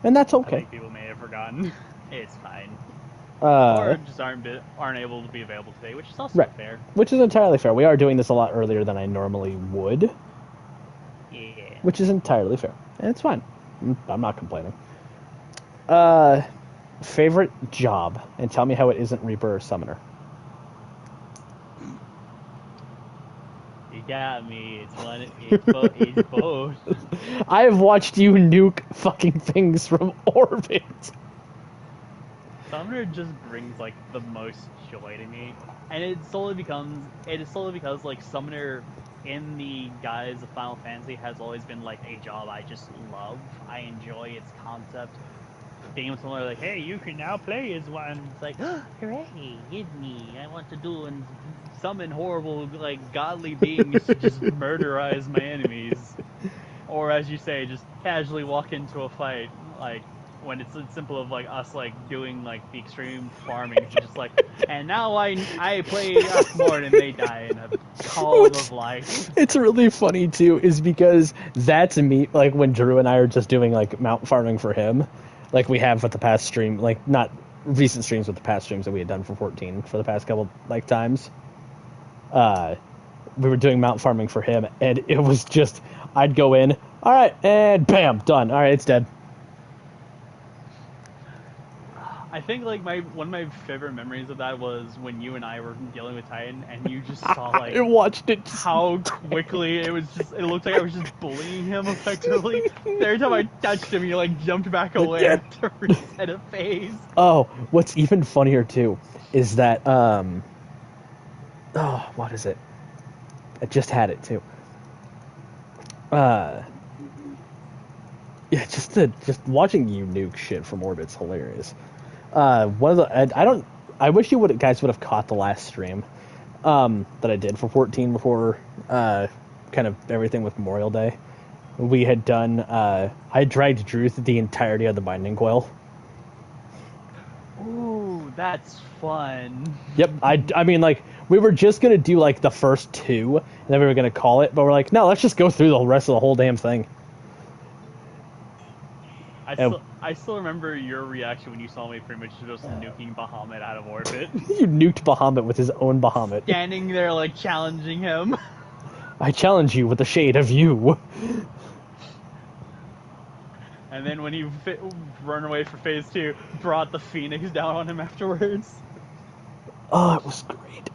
and that's I okay. think people may have forgotten. It's fine, Uh, or just aren't able to be available today, which is also right. fair. Which is entirely fair. We are doing this a lot earlier than I normally would, Yeah. which is entirely fair, and it's fine. I'm not complaining. Favorite job, and tell me how it isn't Reaper or Summoner. You got me. It's both. I have watched you nuke fucking things from orbit. Summoner just brings like the most joy to me, and it is solely because like Summoner in the guise of Final Fantasy has always been like a job I just love. I enjoy its concept. Being able to like, hey, you can now play as one. It's like, oh, hooray, it's me. I want to do and summon horrible like godly beings to just murderize my enemies. Or as you say, just casually walk into a fight, like when it's simple of like us like doing like the extreme farming to just like, and now I play Arkmorn and they die in a calm of life. It's really funny too, is because that's me. Like when Drew and I are just doing like mount farming for him, like we have with the past stream, like not recent streams, with the past streams that we had done for 14 for the past couple like times. We were doing mount farming for him, and it was just I'd go in, all right, and bam, done. All right, it's dead. I think like one of my favorite memories of that was when you and I were dealing with Titan, and you just saw like I watched it. how quickly it looked like I was just bullying him effectively. Every time I touched him, he like jumped back away to reset a phase. Oh, what's even funnier too is that what is it? I just had it too. Yeah, just watching you nuke shit from orbit's hilarious. One of the I wish you guys would have caught the last stream that I did for 14 before kind of everything with Memorial Day. We had done I dragged Drew through the entirety of the binding coil. Ooh, that's fun. Yep, I mean like we were just gonna do like the first two, and then we were gonna call it, but we're like, no, let's just go through the rest of the whole damn thing. I still remember your reaction when you saw me pretty much just nuking Bahamut out of orbit. You nuked Bahamut with his own Bahamut. Standing there like challenging him. I challenge you with the shade of you. And then when he run away for phase 2, brought the Phoenix down on him afterwards. Oh, it was great.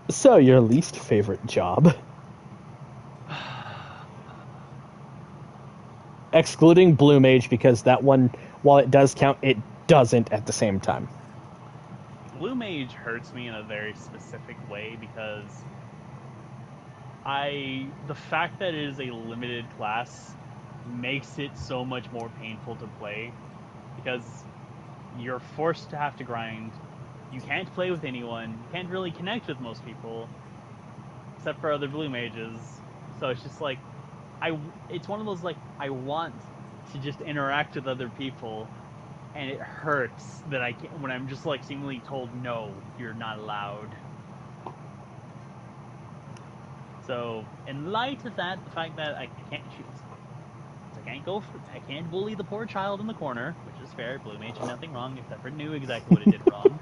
So, your least favorite job? Excluding Blue Mage, because that one, while it does count, it doesn't at the same time. Blue Mage hurts me in a very specific way because the fact that it is a limited class makes it so much more painful to play because you're forced to have to grind. You can't play with anyone. You can't really connect with most people except for other Blue Mages. So it's just like it's one of those like I want to just interact with other people, and it hurts that I can't when I'm just like seemingly told no, you're not allowed. So in light of that, the fact that I can't choose, I can't bully the poor child in the corner, which is fair. Blue Mage did nothing wrong except for knew exactly what it did wrong.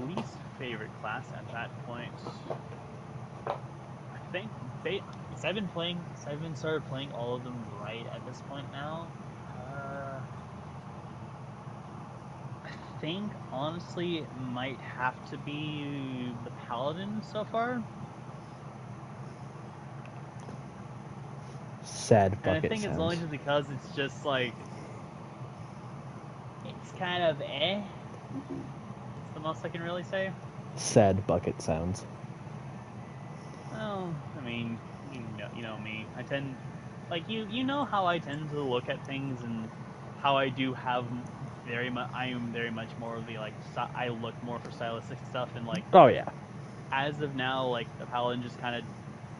Least favorite class at that point. I think since I've been started playing all of them right at this point now. I think honestly it might have to be the Paladin so far. Sad bucket And I think sounds. it's only just because it's just like it's kind of It's the most I can really say. Sad bucket sounds. Well, I mean, you know me. I tend like you know how I tend to look at things and how I do have very much. I am very much more of the like. I look more for stylistic stuff, and like Oh yeah. as of now, like the Paladin just kind of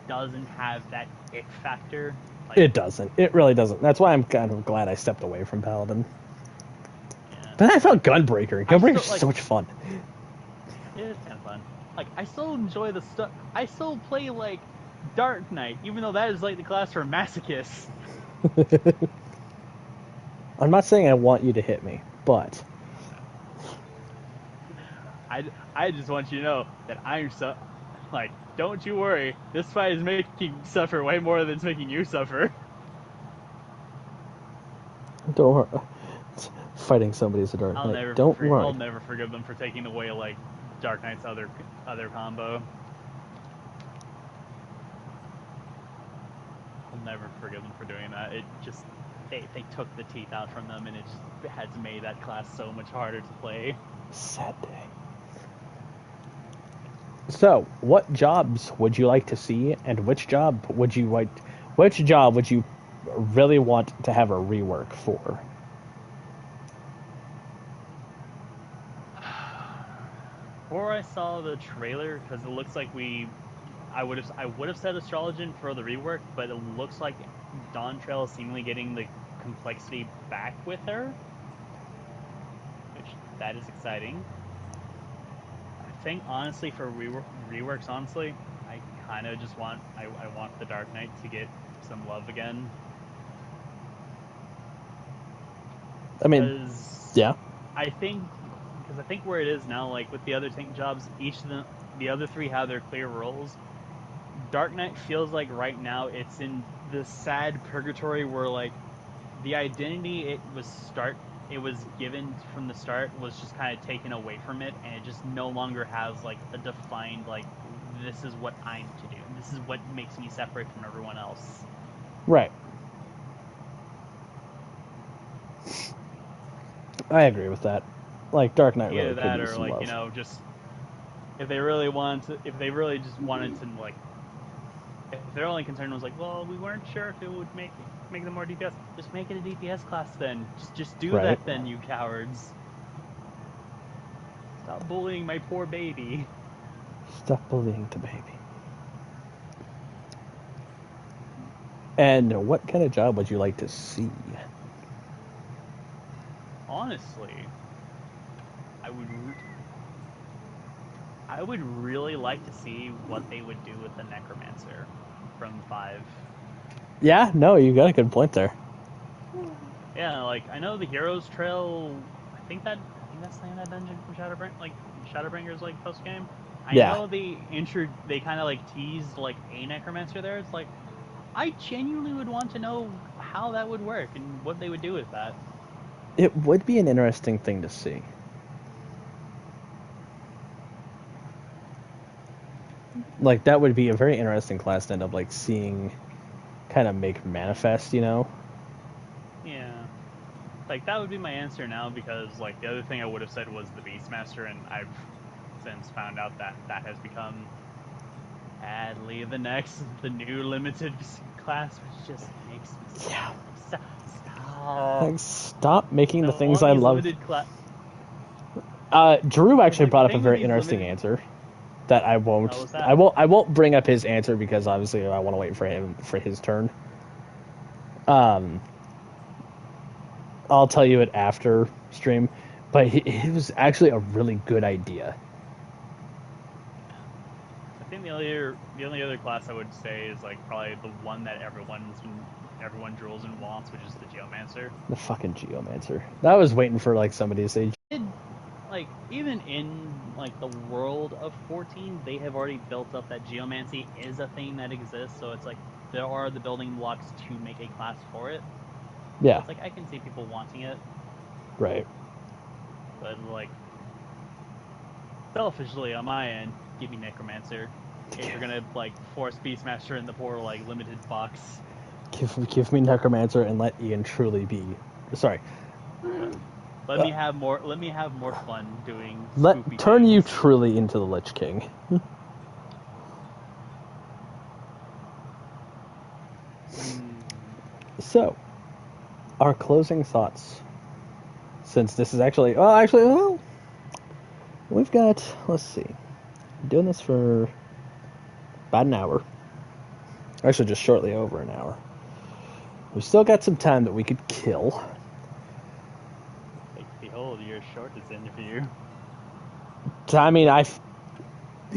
doesn't have that ick factor. Like, It doesn't. It really doesn't. That's why I'm kind of glad I stepped away from Paladin. yeah, But I found like, Gunbreaker. I Gunbreaker's still like so much fun. it is kind of fun. Like I still enjoy the stuff. I still play like Dark Knight, even though that is like the class for masochists. I'm not saying I want you to hit me, but I just want you to know that I'm so like. Don't you worry. This fight is making me suffer way more than it's making you suffer. don't worry. Fighting somebody is a Dark Knight. Don't worry. I'll never forgive them for taking away like Dark Knight's other combo. I'll never forgive them for doing that. It just they took the teeth out from them, and it just has made that class so much harder to play. Sad day. So, what jobs would you like to see, and which job would you really want to have a rework for? Before I saw the trailer, because it looks like I would have said Astrologian for the rework, but it looks like Dawn Trail is seemingly getting the complexity back with her, which that is exciting. I think honestly for reworks, honestly, I kind of just want I want the Dark Knight to get some love again. I mean, yeah. I think where it is now, like with the other tank jobs, each of the other three have their clear roles. Dark Knight feels like right now it's in the sad purgatory where like the identity it was given from the start was just kind of taken away from it, and it just no longer has like a defined like this is what I'm to do. This is what makes me separate from everyone else. Right. I agree with that. Like Dark Knight really could use some love. You know, just if they really just wanted to like if their only concern was like, well, we weren't sure if it would make them more DPS. Just make it a DPS class then. Just do Right. that then, you cowards. Stop bullying my poor baby. Stop bullying the baby. And what kind of job would you like to see? Honestly, I would really like to see what they would do with the Necromancer from 5. Yeah, no, you got a good point there. Yeah, like I know the Heroes Trail. I think that's the name of that dungeon from Shadowbringers like post game. I know they kind of like teased like a Necromancer there. It's like I genuinely would want to know how that would work and what they would do with that. It would be an interesting thing to see. Like that would be a very interesting class to end up like seeing, kind of make manifest, you know? Yeah, like that would be my answer now because like the other thing I would have said was the Beastmaster, and I've since found out that has become sadly the new limited class, which just makes me stop. Like, stop making the So things all I these love. Drew actually like, brought up a very interesting answer that I won't. I won't bring up his answer because obviously I want to wait for his turn. I'll tell you it after stream, but it was actually a really good idea. I think the only other class I would say is like probably the one that everyone drools and wants, which is the Geomancer. The fucking Geomancer. I was waiting for like somebody to say. Like even in like the world of 14, they have already built up that Geomancy is a thing that exists. So it's like there are the building blocks to make a class for it. Yeah. So it's like I can see people wanting it. Right. But like selfishly on my end, give me Necromancer. If you're gonna like force Beastmaster in the poor like limited box. Give me Necromancer and let Ian truly be. Sorry. Let me have more fun doing. Turn things. you truly into the Lich King. So, our closing thoughts. Since this is well, we've got, let's see, I'm doing this for about an hour. Actually, just shortly over an hour. We've still got some time that we could kill. Like, behold, your shortest interview. I mean,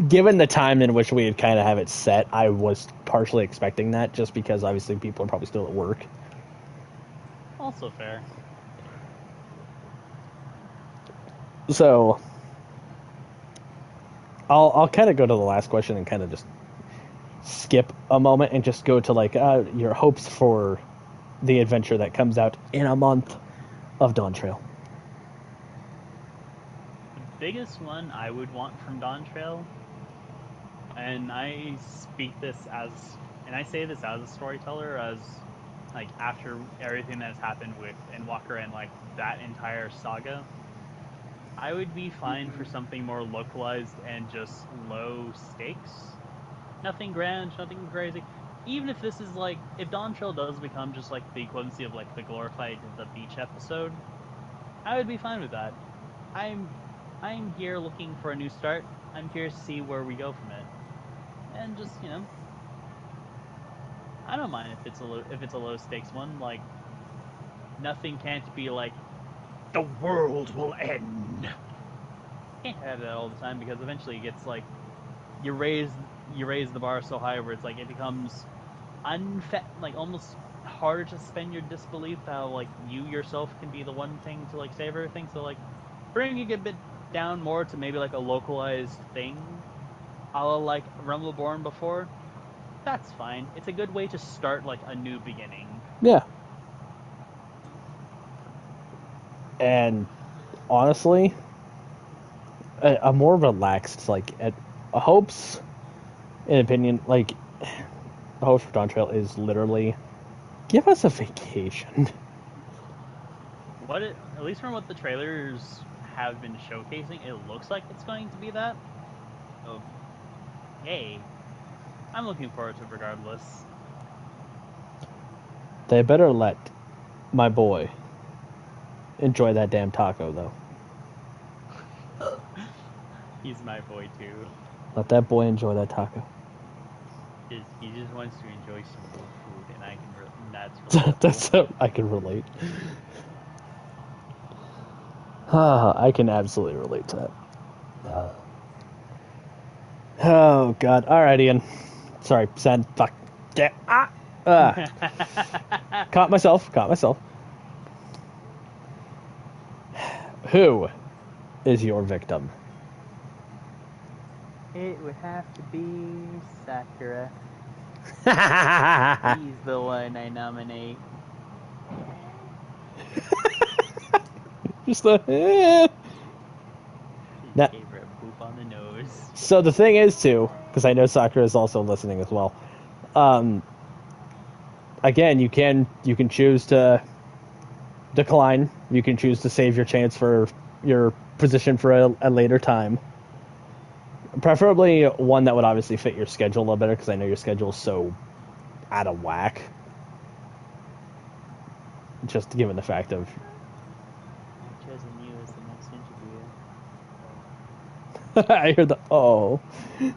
given the time in which we had kind of have it set, I was partially expecting that, just because obviously people are probably still at work. Also fair. So, I'll kind of go to the last question and kind of just skip a moment and just go to like your hopes for the adventure that comes out in a month of Dawn Trail. The biggest one I would want from Dawn Trail, and I say this as a storyteller, as like after everything that's happened with Endwalker and like that entire saga, I would be fine for something more localized and just low stakes. Nothing grand, nothing crazy. Even if this is like, if Dawn Trail does become just like the equivalency of like the glorified The Beach episode, I would be fine with that. I'm here looking for a new start. I'm curious to see where we go from it, and just I don't mind if it's a low stakes one. Like, nothing can't be like the world will end. Can't have that all the time, because eventually it gets like you raise the bar so high where it's like it becomes like almost harder to suspend your disbelief how like you yourself can be the one thing to like save everything. So like bringing it a bit down more to maybe like a localized thing, a la like Rumbleborn before, that's fine. It's a good way to start like a new beginning. Yeah. And honestly, a more relaxed, like, hopes, in opinion, like, the hopes for Dawn Trail is literally, give us a vacation. At least from what the trailers have been showcasing, it looks like it's going to be that. So, yay. I'm looking forward to it regardless. They better let my boy enjoy that damn taco, though. He's my boy too. Let that boy enjoy that taco. He just wants to enjoy some good food, and that's really That's cool. I can relate. I can absolutely relate to that. Oh God! All right, Ian. Sorry, sad. Fuck. Caught myself. Who is your victim? It would have to be Sakura. Just He's the one I nominate. the. Now, Gave her a poop on the nose. so the thing is, too, because I know Sakura is also listening as well. Again, you can choose to decline. You can choose to save your chance for your position for a later time. Preferably one that would obviously fit your schedule a little better, because I know your schedule is so out of whack. Just given the fact of... I chose you as the next interview. I heard the... Oh. No, I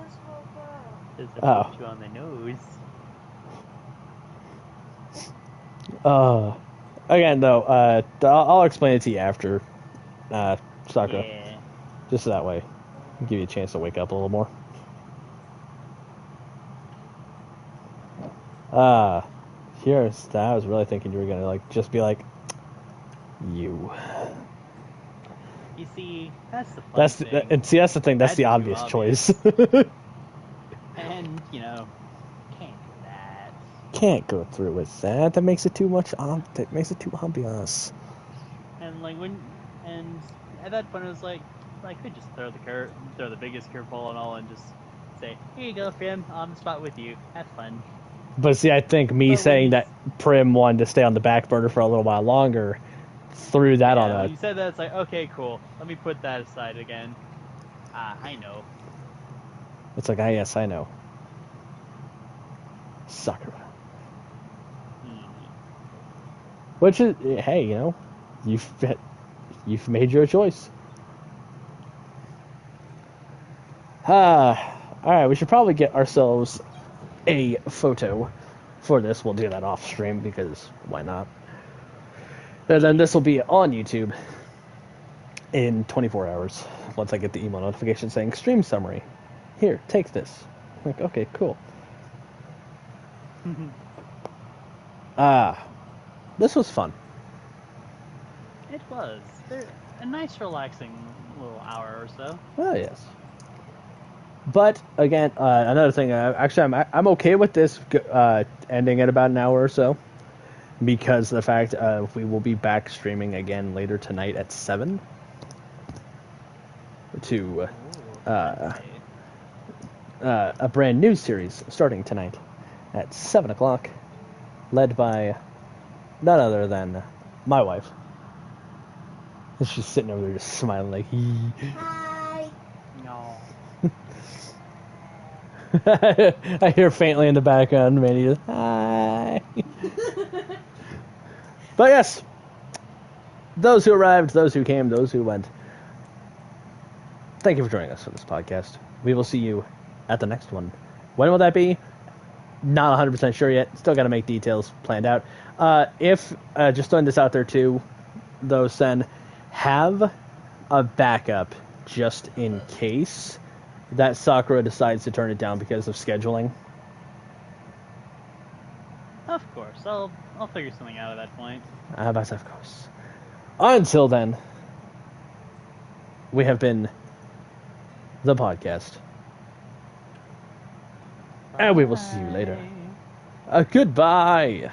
just woke up. Just to Oh. poop you on the nose. Again, though, I'll explain it to you after, Sakura. Yeah. Just that way. Give you a chance to wake up a little more. Here's I was really thinking you were gonna like just be like, you. You see, that's the fun That's thing. that's the thing. That's That's the too obvious choice. And, can't do that. Can't go through with that. That makes it too much. That makes it too obvious. And and at that point it was like, I could just throw the biggest curveball and all, and just say, here you go, Prim, on the spot with you. Have fun. But see, I think me But saying that Prim wanted to stay on the back burner for a little while longer threw that on when that. you said that, it's like, okay, cool. Let me put that aside again. I know. It's like, yes, I know. Sakura. Which is, hey, you've made your choice. All right, we should probably get ourselves a photo for this. We'll do that off stream because why not? And then this will be on YouTube in 24 hours once I get the email notification saying stream summary. Here, take this. I'm like, okay, cool. This was fun. It was. A nice, relaxing little hour or so. Oh yes. But again, another thing. I'm okay with this ending at about an hour or so, because of the fact we will be back streaming again later tonight at 7 to a brand new series starting tonight at 7 o'clock, led by none other than my wife. And she's sitting over there just smiling like, Hi. No. I hear faintly in the background, Mandy just, hi. But yes, those who arrived, those who came, those who went, thank you for joining us for this podcast. We will see you at the next one. When will that be? Not 100% sure yet. Still got to make details planned out. Just throwing this out there too, though, Sen, have a backup just in case that Sakura decides to turn it down because of scheduling. Of course, I'll figure something out at that point. Of course. Until then, we have been the podcast. And we will see you later. Goodbye.